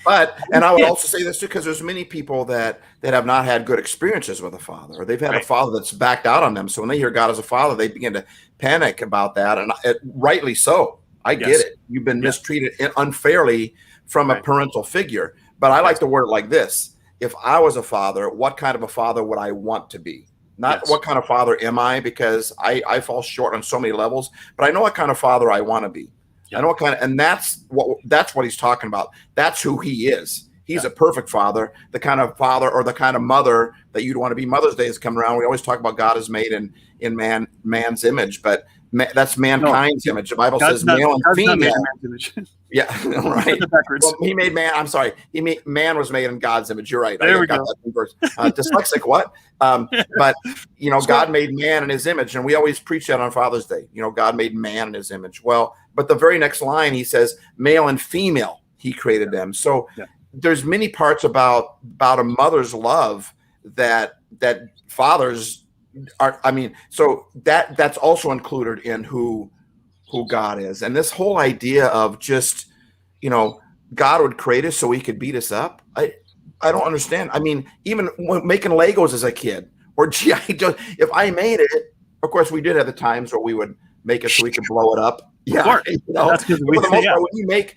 Speaker 1: And I would also say this too, because there's many people that have not had good experiences with a father, or they've had a father that's backed out on them. So when they hear God as a father, they begin to panic about that, and rightly so. I get it. You've been mistreated unfairly from a parental figure. But I like to word it like this. If I was a father, what kind of a father would I want to be? Not what kind of father am I, because I fall short on so many levels, but I know what kind of father I want to be. I know what kind of, and that's what he's talking about. That's who he is. He's a perfect father, the kind of father or the kind of mother that you'd want to be. Mother's Day is coming around. We always talk about God is made in man's image, but that's mankind's image. The Bible says male and female. Yeah, right. Well, he made man. I'm sorry. Man was made in God's image. You're right.
Speaker 2: There we go.
Speaker 1: Dyslexic. What? But God made man in his image, and we always preach that on Father's Day. God made man in his image. Well, but the very next line he says, male and female, he created them. So there's many parts about a mother's love that fathers are. I mean, so that's also included in who God is. And this whole idea of just, God would create us so he could beat us up. I don't understand. I mean, even when making Legos as a kid or G.I. Joe, if I made it, of course we did have the times where we would make it so we could blow it up. Yeah. That's for the most part,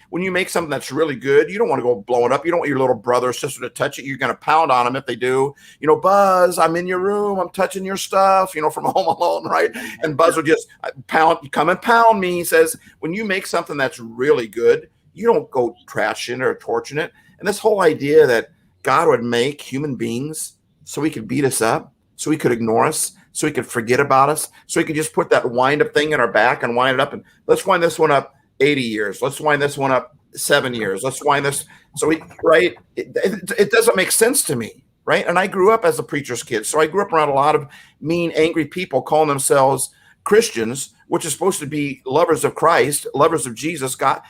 Speaker 1: when you make something that's really good, you don't want to go blow it up. You don't want your little brother or sister to touch it. You're going to pound on them if they do. Buzz, I'm in your room. I'm touching your stuff, from Home Alone, right? And Buzz will just come and pound me. He says, when you make something that's really good, you don't go trashing or torching it. And this whole idea that God would make human beings so he could beat us up, so he could ignore us, so he could forget about us, so he could just put that wind up thing in our back and wind it up. And let's wind this one up 80 years. Let's wind this one up 7 years. Let's wind this. So it doesn't make sense to me. Right. And I grew up as a preacher's kid. So I grew up around a lot of mean, angry people calling themselves Christians, which is supposed to be lovers of Christ, lovers of Jesus, God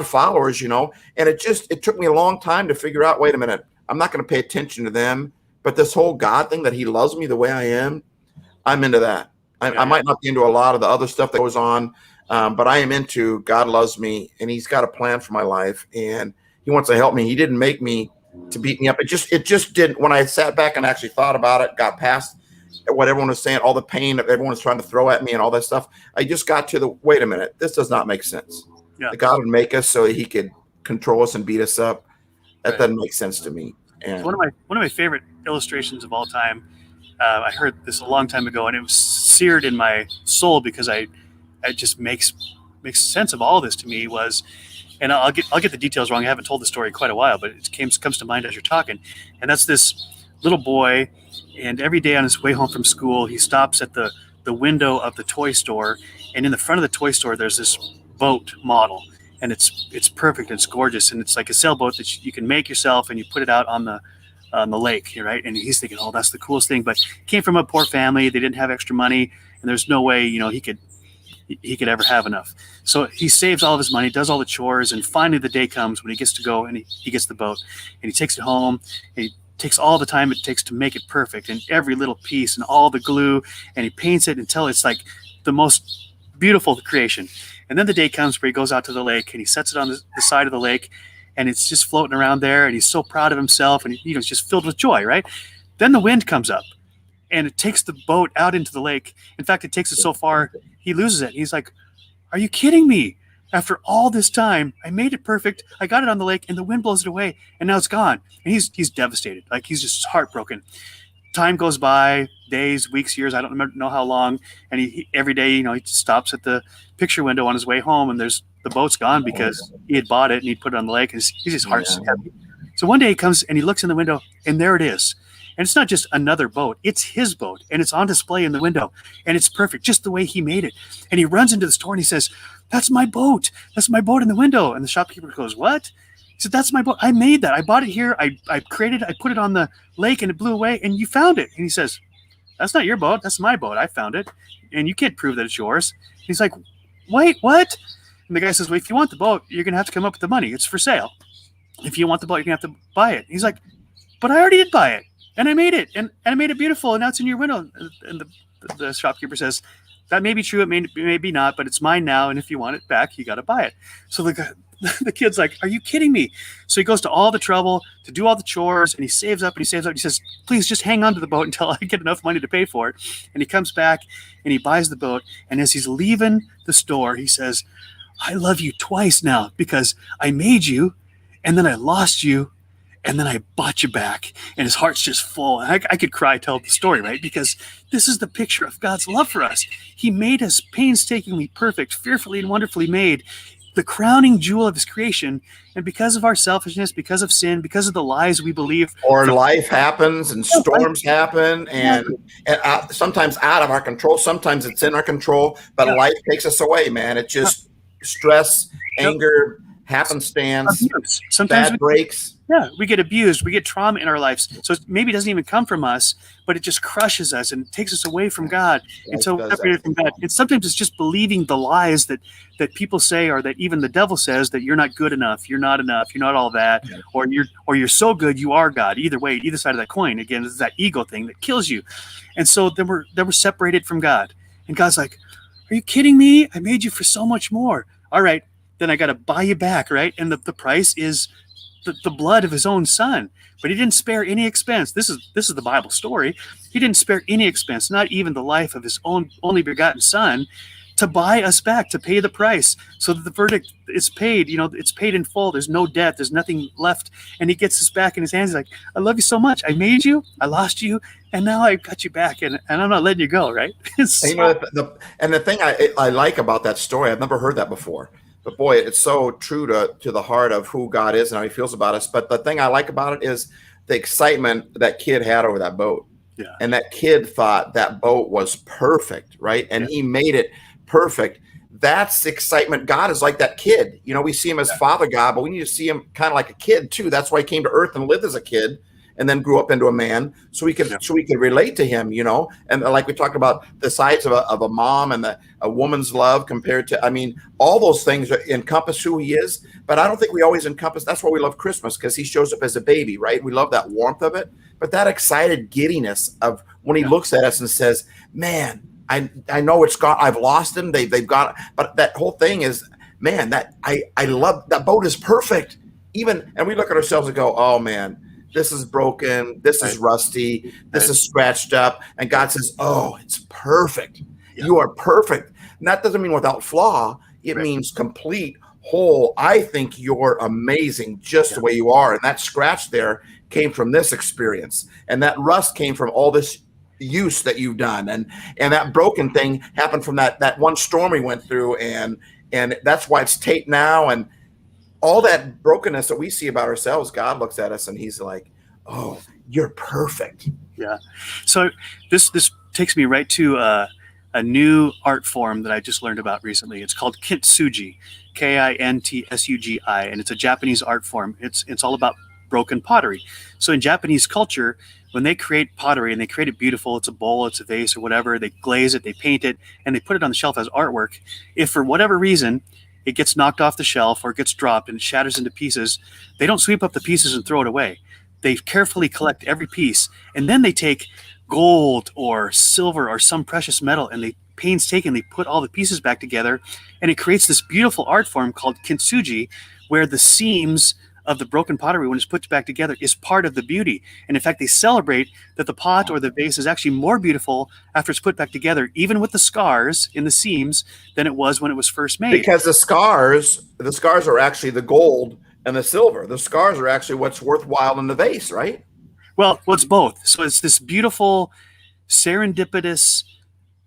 Speaker 1: followers, and it took me a long time to figure out, wait a minute, I'm not going to pay attention to them. But this whole God thing that he loves me the way I am, I'm into that. I might not be into a lot of the other stuff that goes on But I am into God loves me, and He's got a plan for my life, and He wants to help me. He didn't make me to beat me up. It just didn't. When I sat back and actually thought about it, got past what everyone was saying, all the pain that everyone was trying to throw at me and all that stuff, I just got to the, wait a minute, this does not make sense.
Speaker 2: Yeah.
Speaker 1: God would make us so He could control us and beat us up. That doesn't make sense to me. And
Speaker 2: one of my favorite illustrations of all time. I heard this a long time ago, and it was seared in my soul because it just makes sense of all this to me. Was, and I'll get the details wrong. I haven't told the story in quite a while, but it comes to mind as you're talking. And that's this little boy, and every day on his way home from school, he stops at the window of the toy store, and in the front of the toy store, there's this boat model, and it's perfect, it's gorgeous, and it's like a sailboat that you can make yourself, and you put it out on the lake, right? And he's thinking, oh, that's the coolest thing. But he came from a poor family; they didn't have extra money, and there's no way, he could ever have enough. So he saves all of his money, does all the chores, and finally the day comes when he gets to go, and he gets the boat, and he takes it home, and he takes all the time it takes to make it perfect, and every little piece and all the glue, and he paints it until it's like the most beautiful creation. And then the day comes where he goes out to the lake, and he sets it on the side of the lake, and it's just floating around there, and he's so proud of himself, and he's just filled with joy, right? Then the wind comes up, and it takes the boat out into the lake. In fact, it takes it so far, he loses it. He's like, are you kidding me? After all this time, I made it perfect. I got it on the lake, and the wind blows it away, and now it's gone. And he's devastated. Like, he's just heartbroken. Time goes by, days, weeks, years. I don't know how long. And he every day, he stops at the picture window on his way home, and the boat's gone because he had bought it and he'd put it on the lake, and his heart's heavy. So one day he comes and he looks in the window, and there it is. And it's not just another boat. It's his boat, and it's on display in the window, and it's perfect, just the way he made it. And he runs into the store and he says, that's my boat. That's my boat in the window. And the shopkeeper goes, what? He said, that's my boat. I made that. I bought it here. I created it. I put it on the lake, and it blew away, and you found it. And he says, that's not your boat. That's my boat. I found it, and you can't prove that it's yours. And he's like, wait, what? And the guy says, well, if you want the boat, you're going to have to come up with the money. It's for sale. If you want the boat, you're going to have to buy it. And he's like, but I already did buy it, and I made it, and I made it beautiful, and now it's in your window. And the shopkeeper says, that may be true, it may be not, but it's mine now, and if you want it back, you got to buy it. So the kid's like, are you kidding me? So he goes to all the trouble to do all the chores, and he saves up, and he says, please just hang on to the boat until I get enough money to pay for it. And he comes back, and he buys the boat, and as he's leaving the store, he says, I love you twice now, because I made you, and then I lost you, and then I bought you back. And his heart's just full. And I could cry, tell the story, right? Because this is the picture of God's love for us. He made us painstakingly perfect, fearfully and wonderfully made, the crowning jewel of his creation. And because of our selfishness, because of sin, because of the lies we believe.
Speaker 1: Or life happens, and storms happen, and sometimes out of our control. Sometimes it's in our control, but life takes us away, man. It just stress, anger, happenstance, sometimes bad breaks.
Speaker 2: Yeah, we get abused. We get trauma in our lives. So maybe it doesn't even come from us, but it just crushes us and takes us away from God. And so separated from God. And sometimes it's just believing the lies that people say, or that even the devil says, that you're not good enough, you're not all that, or you're so good, you are God. Either way, either side of that coin. Again, it's that ego thing that kills you. And so then we're separated from God. And God's like, are you kidding me? I made you for so much more. All right, then I got to buy you back, right? And the price is the blood of his own son. But he didn't spare any expense. This is the Bible story. He didn't spare any expense, not even the life of his own only begotten son, to buy us back, to pay the price, so that the verdict is paid. It's paid in full. There's no debt. There's nothing left. And he gets us back in his hands. He's like, I love you so much. I made you. I lost you. And now I got you back. And I'm not letting you go, right?
Speaker 1: And the thing I like about that story, I've never heard that before. But boy, it's so true to the heart of who God is and how he feels about us. But the thing I like about it is the excitement that kid had over that boat.
Speaker 2: Yeah.
Speaker 1: And that kid thought that boat was perfect, right? And he made it perfect. That's excitement. God is like that kid. We see him as Father God, but we need to see him kind of like a kid too. That's why he came to earth and lived as a kid, and then grew up into a man, so we could relate to him, And like we talked about the sides of a mom and a woman's love compared to, all those things encompass who he is. But I don't think we always encompass. That's why we love Christmas, because he shows up as a baby, right? We love that warmth of it, but that excited giddiness of when he looks at us and says, "Man, I know it's gone. I've lost them. They've got, but that whole thing is, man, that I love that boat is perfect. Even, and we look at ourselves and go, oh man, this is broken. This is rusty. This is scratched up. And God says, oh, it's perfect. Yeah. You are perfect. And that doesn't mean without flaw. It means complete, whole. I think you're amazing just the way you are. And that scratch there came from this experience. And that rust came from all this use that you've done. And that broken thing happened from that one storm we went through. And that's why it's taped now. And all that brokenness that we see about ourselves, God looks at us and he's like, oh, you're perfect.
Speaker 2: Yeah. So this takes me right to a new art form that I just learned about recently. It's called kintsugi, Kintsugi, and it's a Japanese art form. It's all about broken pottery. So in Japanese culture, when they create pottery and they create it beautiful, it's a bowl, it's a vase or whatever, they glaze it, they paint it, and they put it on the shelf as artwork. If for whatever reason it gets knocked off the shelf or it gets dropped and it shatters into pieces, they don't sweep up the pieces and throw it away. They carefully collect every piece, and then they take gold or silver or some precious metal and they painstakingly put all the pieces back together, and it creates this beautiful art form called kintsugi, where the seams of the broken pottery, when it's put back together, is part of the beauty. And in fact, they celebrate that the pot or the vase is actually more beautiful after it's put back together, even with the scars in the seams, than it was when it was first made.
Speaker 1: Because the scars are actually the gold and the silver. The scars are actually what's worthwhile in the vase, right?
Speaker 2: Well, it's both. So it's this beautiful serendipitous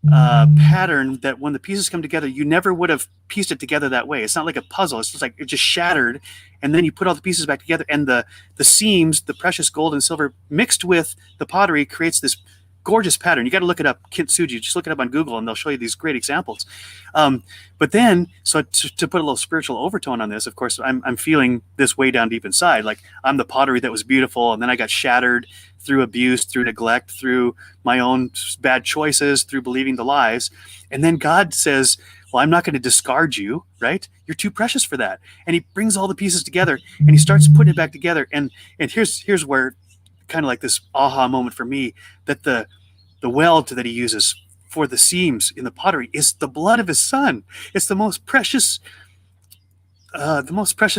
Speaker 2: pattern that when the pieces come together, you never would have pieced it together that way. It's not like a puzzle. It's just like it just shattered, and then you put all the pieces back together, and the seams, the precious gold and silver mixed with the pottery creates this gorgeous pattern. You got to look it up, kintsugi. Just look it up on Google, and they'll show you these great examples. But then, so to put a little spiritual overtone on this, of course, I'm feeling this way down deep inside. Like I'm the pottery that was beautiful, and then I got shattered through abuse, through neglect, through my own bad choices, through believing the lies. And then God says, well, I'm not going to discard you, right? You're too precious for that. And he brings all the pieces together and he starts putting it back together. And here's where kind of like this aha moment for me, that the weld that he uses for the seams in the pottery is the blood of his son. It's the most precious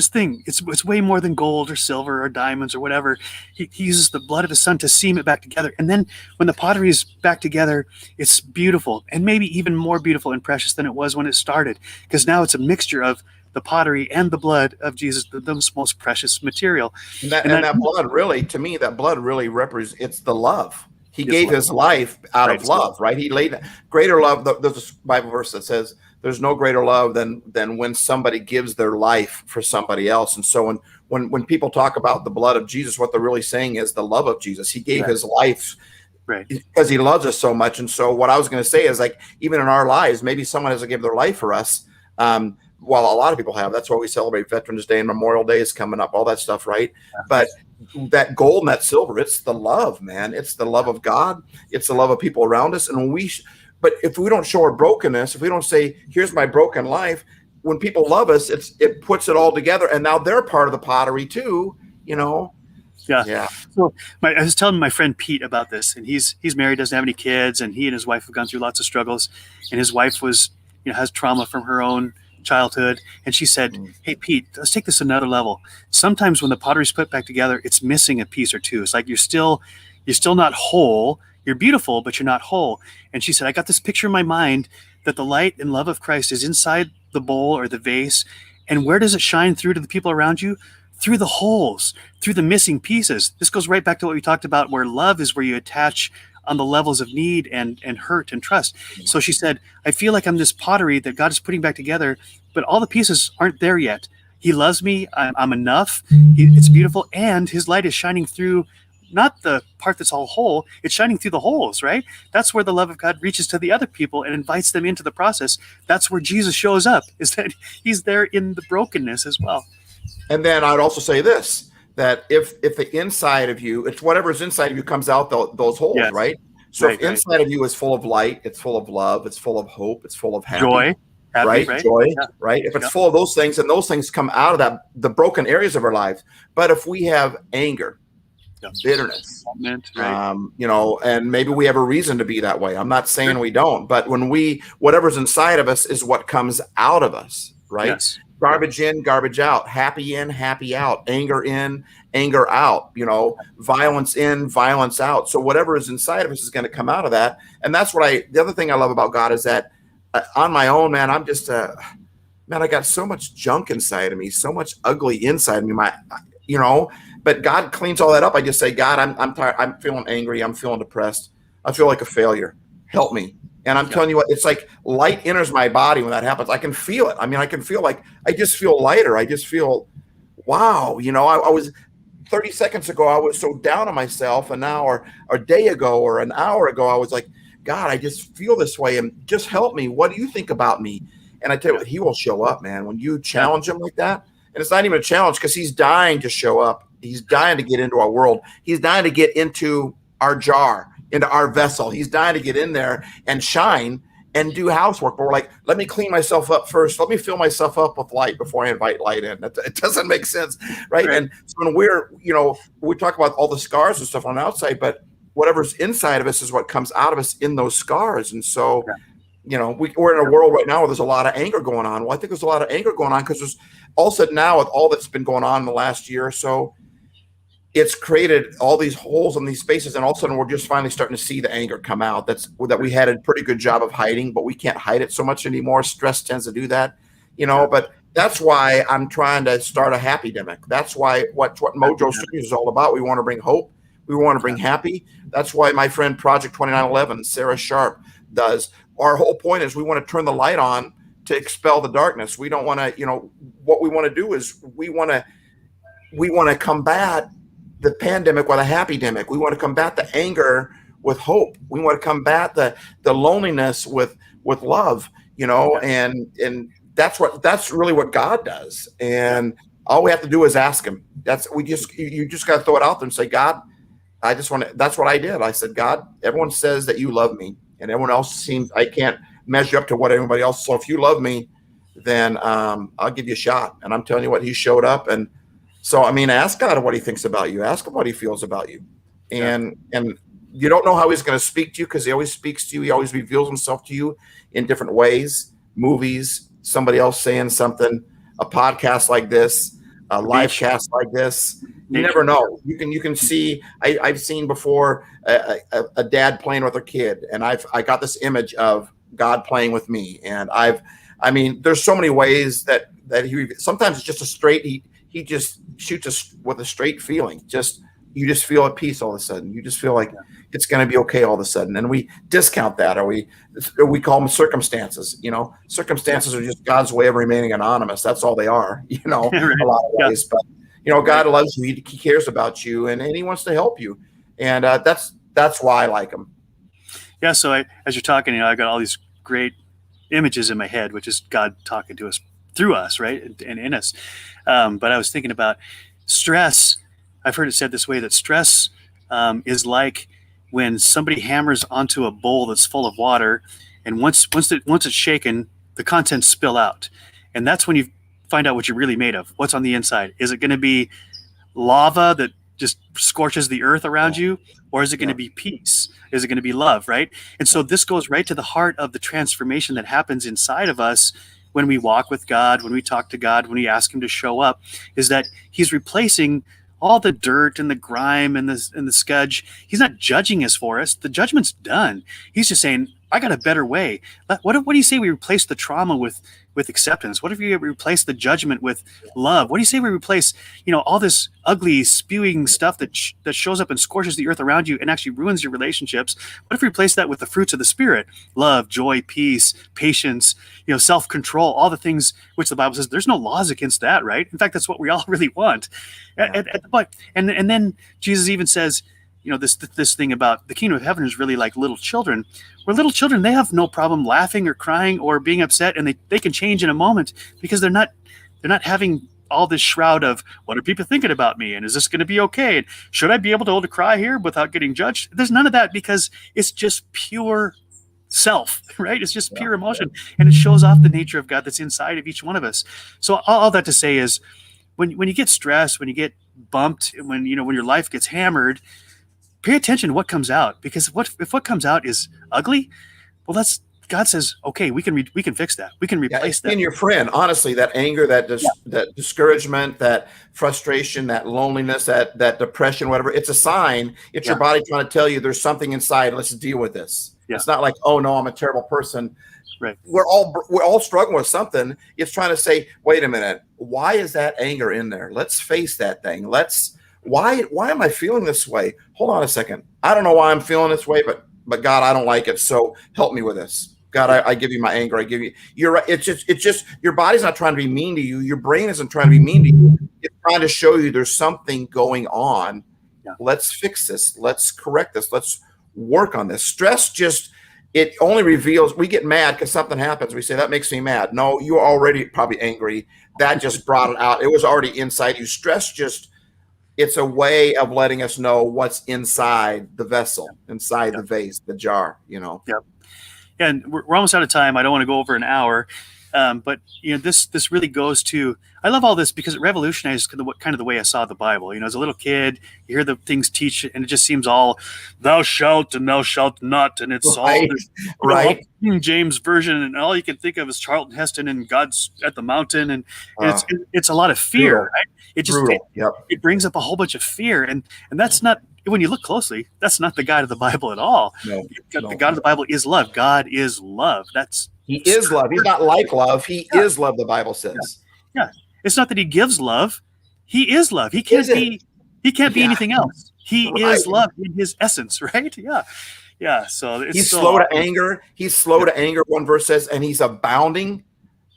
Speaker 2: thing. It's way more than gold or silver or diamonds or whatever. He uses the blood of his son to seam it back together. And then when the pottery is back together, it's beautiful, and maybe even more beautiful and precious than it was when it started, because now it's a mixture of the pottery and the blood of Jesus, the most precious material.
Speaker 1: And that blood really, to me, that blood really represents, it's the love. He gave his life out of love, right? He laid greater love. There's a Bible verse that says there's no greater love than when somebody gives their life for somebody else. And so when people talk about the blood of Jesus, what they're really saying is the love of Jesus. He gave his life because he loves us so much. And so what I was going to say is, like, even in our lives, maybe someone has to give their life for us. Well, a lot of people have. That's why we celebrate Veterans Day and Memorial Day is coming up, all that stuff, right? Yeah. But that gold and that silver, it's the love, man. It's the love of God. It's the love of people around us. And but if we don't show our brokenness, if we don't say, here's my broken life, when people love us, it puts it all together. And now they're part of the pottery too, you know?
Speaker 2: Yeah. So I was telling my friend Pete about this, and he's married, doesn't have any kids, and he and his wife have gone through lots of struggles. And his wife has trauma from her own childhood, and she said, hey Pete, let's take this another level. Sometimes when the pottery's put back together, it's missing a piece or two. It's like you're still not whole. You're beautiful, but you're not whole. And she said, I got this picture in my mind that the light and love of Christ is inside the bowl or the vase, and where does it shine through to the people around you? Through the holes, through the missing pieces. This goes right back to what we talked about, where love is where you attach on the levels of need and hurt and trust. So she said, I feel like I'm this pottery that God is putting back together, but all the pieces aren't there yet. He loves me. I'm enough. It's beautiful. And his light is shining through, not the part that's all whole. It's shining through the holes, right? That's where the love of God reaches to the other people and invites them into the process. That's where Jesus shows up, is that he's there in the brokenness as well.
Speaker 1: And then I'd also say this, that if the inside of you, it's whatever's inside of you comes out those holes, right? So if inside of you is full of light, it's full of love, it's full of hope, it's full of
Speaker 2: joy,
Speaker 1: right? Joy, right? If it's full of those things, and those things come out of the broken areas of our lives. But if we have anger, bitterness.
Speaker 2: Right.
Speaker 1: And maybe we have a reason to be that way. I'm not saying we don't, but when whatever's inside of us is what comes out of us, right?
Speaker 2: Yes.
Speaker 1: Garbage in, garbage out, happy in, happy out, anger in, anger out, violence in, violence out. So whatever is inside of us is going to come out of that. And that's the other thing I love about God is that on my own, man, I'm just, I got so much junk inside of me, so much ugly inside of me, but God cleans all that up. I just say, God, I'm tired. I'm feeling angry. I'm feeling depressed. I feel like a failure. Help me. And I'm telling you what, it's like light enters my body when that happens. I can feel it. I can feel like I just feel lighter. I just feel, wow. I was 30 seconds ago, I was so down on myself. And now, or a day ago, or an hour ago, I was like, God, I just feel this way. And just help me. What do you think about me? And I tell you what, he will show up, man. When you challenge him like that, and it's not even a challenge because he's dying to show up. He's dying to get into our world. He's dying to get into our jar, into our vessel. He's dying to get in there and shine and do housework. But we're like, let me clean myself up first. Let me fill myself up with light before I invite light in. It doesn't make sense, right? And so when we talk about all the scars and stuff on the outside, but whatever's inside of us is what comes out of us in those scars. And so, we're in a world right now where there's a lot of anger going on. Well, I think there's a lot of anger going on because there's all of a sudden now with all that's been going on in the last year or so, it's created all these holes in these spaces. And all of a sudden we're just finally starting to see the anger come out. That we had a pretty good job of hiding, but we can't hide it so much anymore. Stress tends to do that, but that's why I'm trying to start a happy-demic. That's why what MoJOE Studios is all about. We want to bring hope. We want to bring happy. That's why my friend Project 2911, Sarah Sharp, does. Our whole point is we want to turn the light on to expel the darkness. We don't want to, what we want to do is we want to combat the pandemic with a happy-demic. We want to combat the anger with hope. We want to combat the loneliness with love, and that's really what God does. And all we have to do is ask him. You just got to throw it out there and say, God, that's what I did. I said, God, everyone says that you love me, and everyone else seems I can't measure up to what everybody else. So if you love me, then I'll give you a shot. And I'm telling you what, he showed up. And so, ask God what he thinks about you. Ask him what he feels about you. And you don't know how he's going to speak to you because he always speaks to you. He always reveals himself to you in different ways, movies, somebody else saying something, a podcast like this, a live cast like this. You never know. You can see. I've seen before a dad playing with a kid, and I got this image of God playing with me. And there's so many ways that he. Sometimes it's just a straight. He just shoots us with a straight feeling. You just feel at peace all of a sudden. You just feel like it's going to be okay all of a sudden. And we discount that, or we call them circumstances. Circumstances are just God's way of remaining anonymous. That's all they are. A lot of ways, but. God loves you. He cares about you, and he wants to help you, and that's why I like him.
Speaker 2: Yeah. So as you're talking, I got all these great images in my head, which is God talking to us through us, right, and in us. But I was thinking about stress. I've heard it said this way, that stress is like when somebody hammers onto a bowl that's full of water, and once it's shaken, the contents spill out, and that's when you find out what you're really made of. What's on the inside? Is it going to be lava that just scorches the earth around you, or is it going to be peace? Is it going to be love, right? And so this goes right to the heart of the transformation that happens inside of us when we walk with God, when we talk to God, when we ask him to show up, is that he's replacing all the dirt and the grime and the scudge. He's not judging us for us. The judgment's done. He's just saying, I got a better way. What do you say we replace the trauma with acceptance? What if you replace the judgment with love? What do you say we replace, all this ugly spewing stuff that shows up and scorches the earth around you and actually ruins your relationships? What if we replace that with the fruits of the Spirit? Love, joy, peace, patience, self-control, all the things which the Bible says there's no laws against that, right? In fact, that's what we all really want. And then Jesus even says, this thing about the kingdom of heaven is really like little children. Where little children, they have no problem laughing or crying or being upset, and they can change in a moment because they're not having all this shroud of what are people thinking about me, and is this going to be okay, and should I be able to cry here without getting judged? There's none of that because it's just pure self, right? It's just pure emotion, and it shows off the nature of God that's inside of each one of us. So all that to say is, when you get stressed, when you get bumped, when your life gets hammered, pay attention to what comes out, because if what comes out is ugly, well, that's God says, okay, we can fix that. We can replace that.
Speaker 1: And your friend, honestly, that anger, that discouragement, that frustration, that loneliness, that depression, whatever, it's a sign. It's your body trying to tell you there's something inside. Let's deal with this. Yeah. It's not like, oh no, I'm a terrible person.
Speaker 2: Right.
Speaker 1: We're all struggling with something. It's trying to say, wait a minute, why is that anger in there? Let's face that thing. Why am I feeling this way? Hold on a second. I don't know why I'm feeling this way, but God, I don't like it. So help me with this. God, I give you my anger. I give you. You're right. It's just your body's not trying to be mean to you. Your brain isn't trying to be mean to you. It's trying to show you there's something going on. Yeah. Let's fix this. Let's correct this. Let's work on this. Stress it only reveals. We get mad because something happens. We say that makes me mad. No, you're already probably angry. That just brought it out. It was already inside you. Stress it's a way of letting us know what's inside the vessel, inside the vase, the jar.
Speaker 2: Yep. And we're almost out of time. I don't want to go over an hour, but this really goes to. I love all this because it revolutionized kind of the way I saw the Bible. As a little kid, you hear the things teach, and it just seems all "thou shalt" and "thou shalt not," and it's all King James version, and all you can think of is Charlton Heston and God's at the mountain, and it's a lot of fear. Brutal. Right? It just it brings up a whole bunch of fear, and that's not. When you look closely, that's not the God of the Bible at all. No. The God of the Bible is love. God is love.
Speaker 1: He is love. He's not like love. He is love, the Bible says.
Speaker 2: Yeah. It's not that he gives love. He is love. He can't be anything else. He is love in his essence, right? Yeah. Yeah. So
Speaker 1: he's slow to anger. He's slow to anger, one verse says, and he's abounding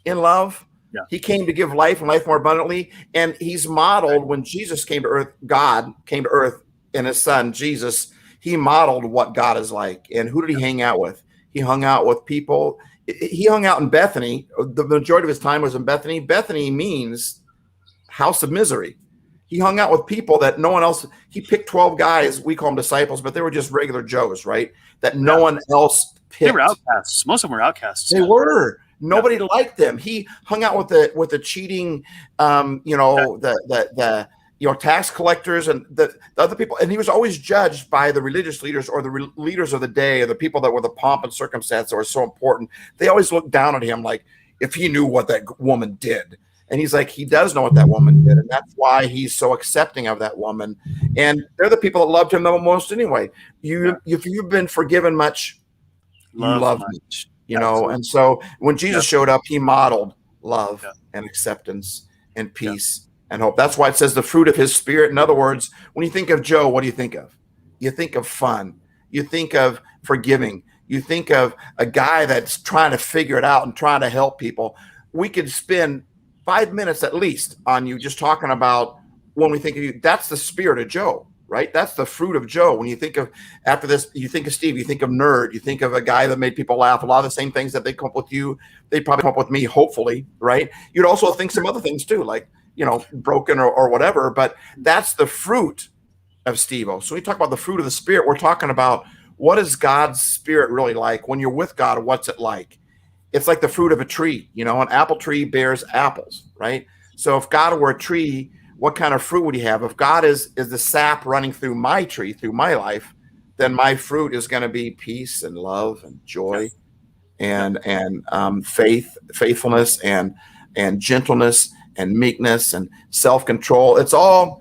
Speaker 1: in love. Yeah. He came to give life and life more abundantly. And he's modeled when Jesus came to earth, God came to earth, and his son Jesus, he modeled what God is like. And who did he hang out with? He hung out with people. He hung out in Bethany. The majority of his time was in Bethany. Bethany means house of misery. He hung out with people that no one else. He picked 12 guys. We call them disciples, but they were just regular Joes, right? That no one else picked.
Speaker 2: They were outcasts. Most of them were outcasts.
Speaker 1: They were. Nobody liked them. He hung out with the cheating, tax collectors and the other people. And he was always judged by the religious leaders or the leaders of the day, or the people that were the pomp and circumstance that were so important. They always looked down at him like if he knew what that woman did. And he's like, he does know what that woman did. And that's why he's so accepting of that woman. And they're the people that loved him the most anyway. If you've been forgiven much, you love much, Absolutely. And so when Jesus showed up, he modeled love and acceptance and peace and hope. That's why it says the fruit of his spirit. In other words, when you think of Joe, what do you think of? You think of fun. You think of forgiving. You think of a guy that's trying to figure it out and trying to help people. We could spend 5 minutes at least on you just talking about when we think of you. That's the spirit of Joe, right? That's the fruit of Joe. When you think of, after this, you think of Steve, you think of Nerd, you think of a guy that made people laugh. A lot of the same things that they come up with you, they'd probably come up with me, hopefully, right? You'd also think some other things too, like, broken or whatever, but that's the fruit of Stevo. So we talk about the fruit of the spirit. We're talking about what is God's spirit really like? When you're with God, what's it like? It's like the fruit of a tree. An apple tree bears apples, right? So if God were a tree, what kind of fruit would he have? If God is the sap running through my tree, through my life, then my fruit is going to be peace and love and joy and faithfulness and gentleness and meekness and self-control. It's all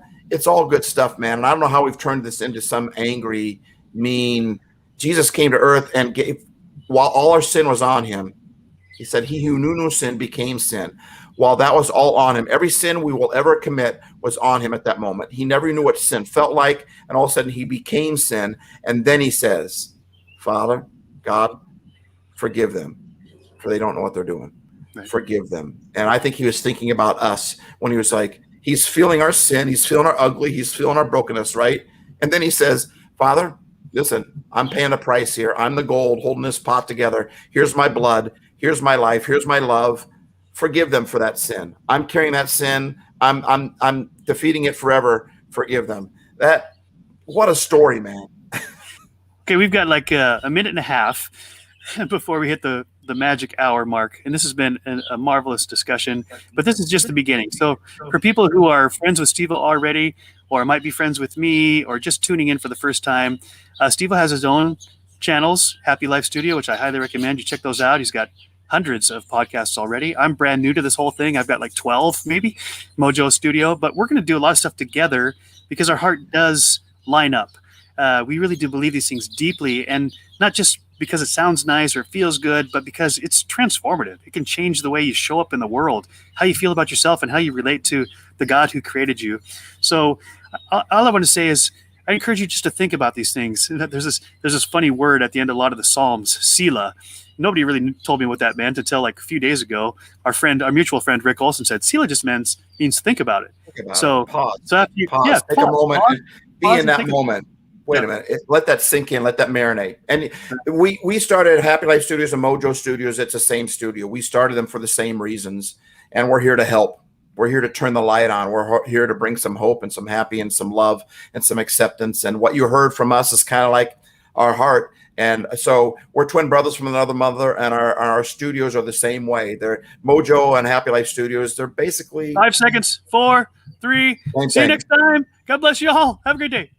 Speaker 1: good stuff, man. And I don't know how we've turned this into some angry, mean. Jesus came to earth and gave, while all our sin was on him, he said, he who knew no sin became sin. While that was all on him, every sin we will ever commit was on him at that moment. He never knew what sin felt like. And all of a sudden he became sin. And then he says, Father, God, forgive them, for they don't know what they're doing. Right. Forgive them. And I think he was thinking about us when he was like, he's feeling our sin. He's feeling our ugly. He's feeling our brokenness, right? And then he says, Father, listen, I'm paying the price here. I'm the gold holding this pot together. Here's my blood. Here's my life. Here's my love. Forgive them for that sin. I'm carrying that sin. I'm defeating it forever. Forgive them. What a story, man.
Speaker 2: Okay, we've got like a minute and a half. before we hit the magic hour mark. And this has been a marvelous discussion, but this is just the beginning. So for people who are friends with Stevo already, or might be friends with me, or just tuning in for the first time, Stevo has his own channels, Happy Life Studio, which I highly recommend you check those out. He's got hundreds of podcasts already. I'm brand new to this whole thing. I've got like 12 maybe, MoJOE Studio, but we're going to do a lot of stuff together because our heart does line up. We really do believe these things deeply, and not just because it sounds nice or feels good, but because it's transformative. It can change the way you show up in the world, how you feel about yourself, and how you relate to the God who created you. So all I want to say is I encourage you just to think about these things. There's this funny word at the end of a lot of the Psalms, Selah. Nobody really told me what that meant until like a few days ago. Our mutual friend Rick Olson said Selah just means think about it.
Speaker 1: Pause.
Speaker 2: So after you,
Speaker 1: pause.
Speaker 2: Yeah,
Speaker 1: take a moment.
Speaker 2: Pause,
Speaker 1: be in that moment. Wait a minute. Let that sink in. Let that marinate. And we started Happy Life Studios and MoJOE Studios. It's the same studio. We started them for the same reasons, and we're here to help. We're here to turn the light on. We're here to bring some hope and some happy and some love and some acceptance. And what you heard from us is kind of like our heart. And so we're twin brothers from another mother, and our studios are the same way. They're MoJOE and Happy Life Studios. They're basically
Speaker 2: 5 seconds, 4, 3. See you next time. God bless you all. Have a great day.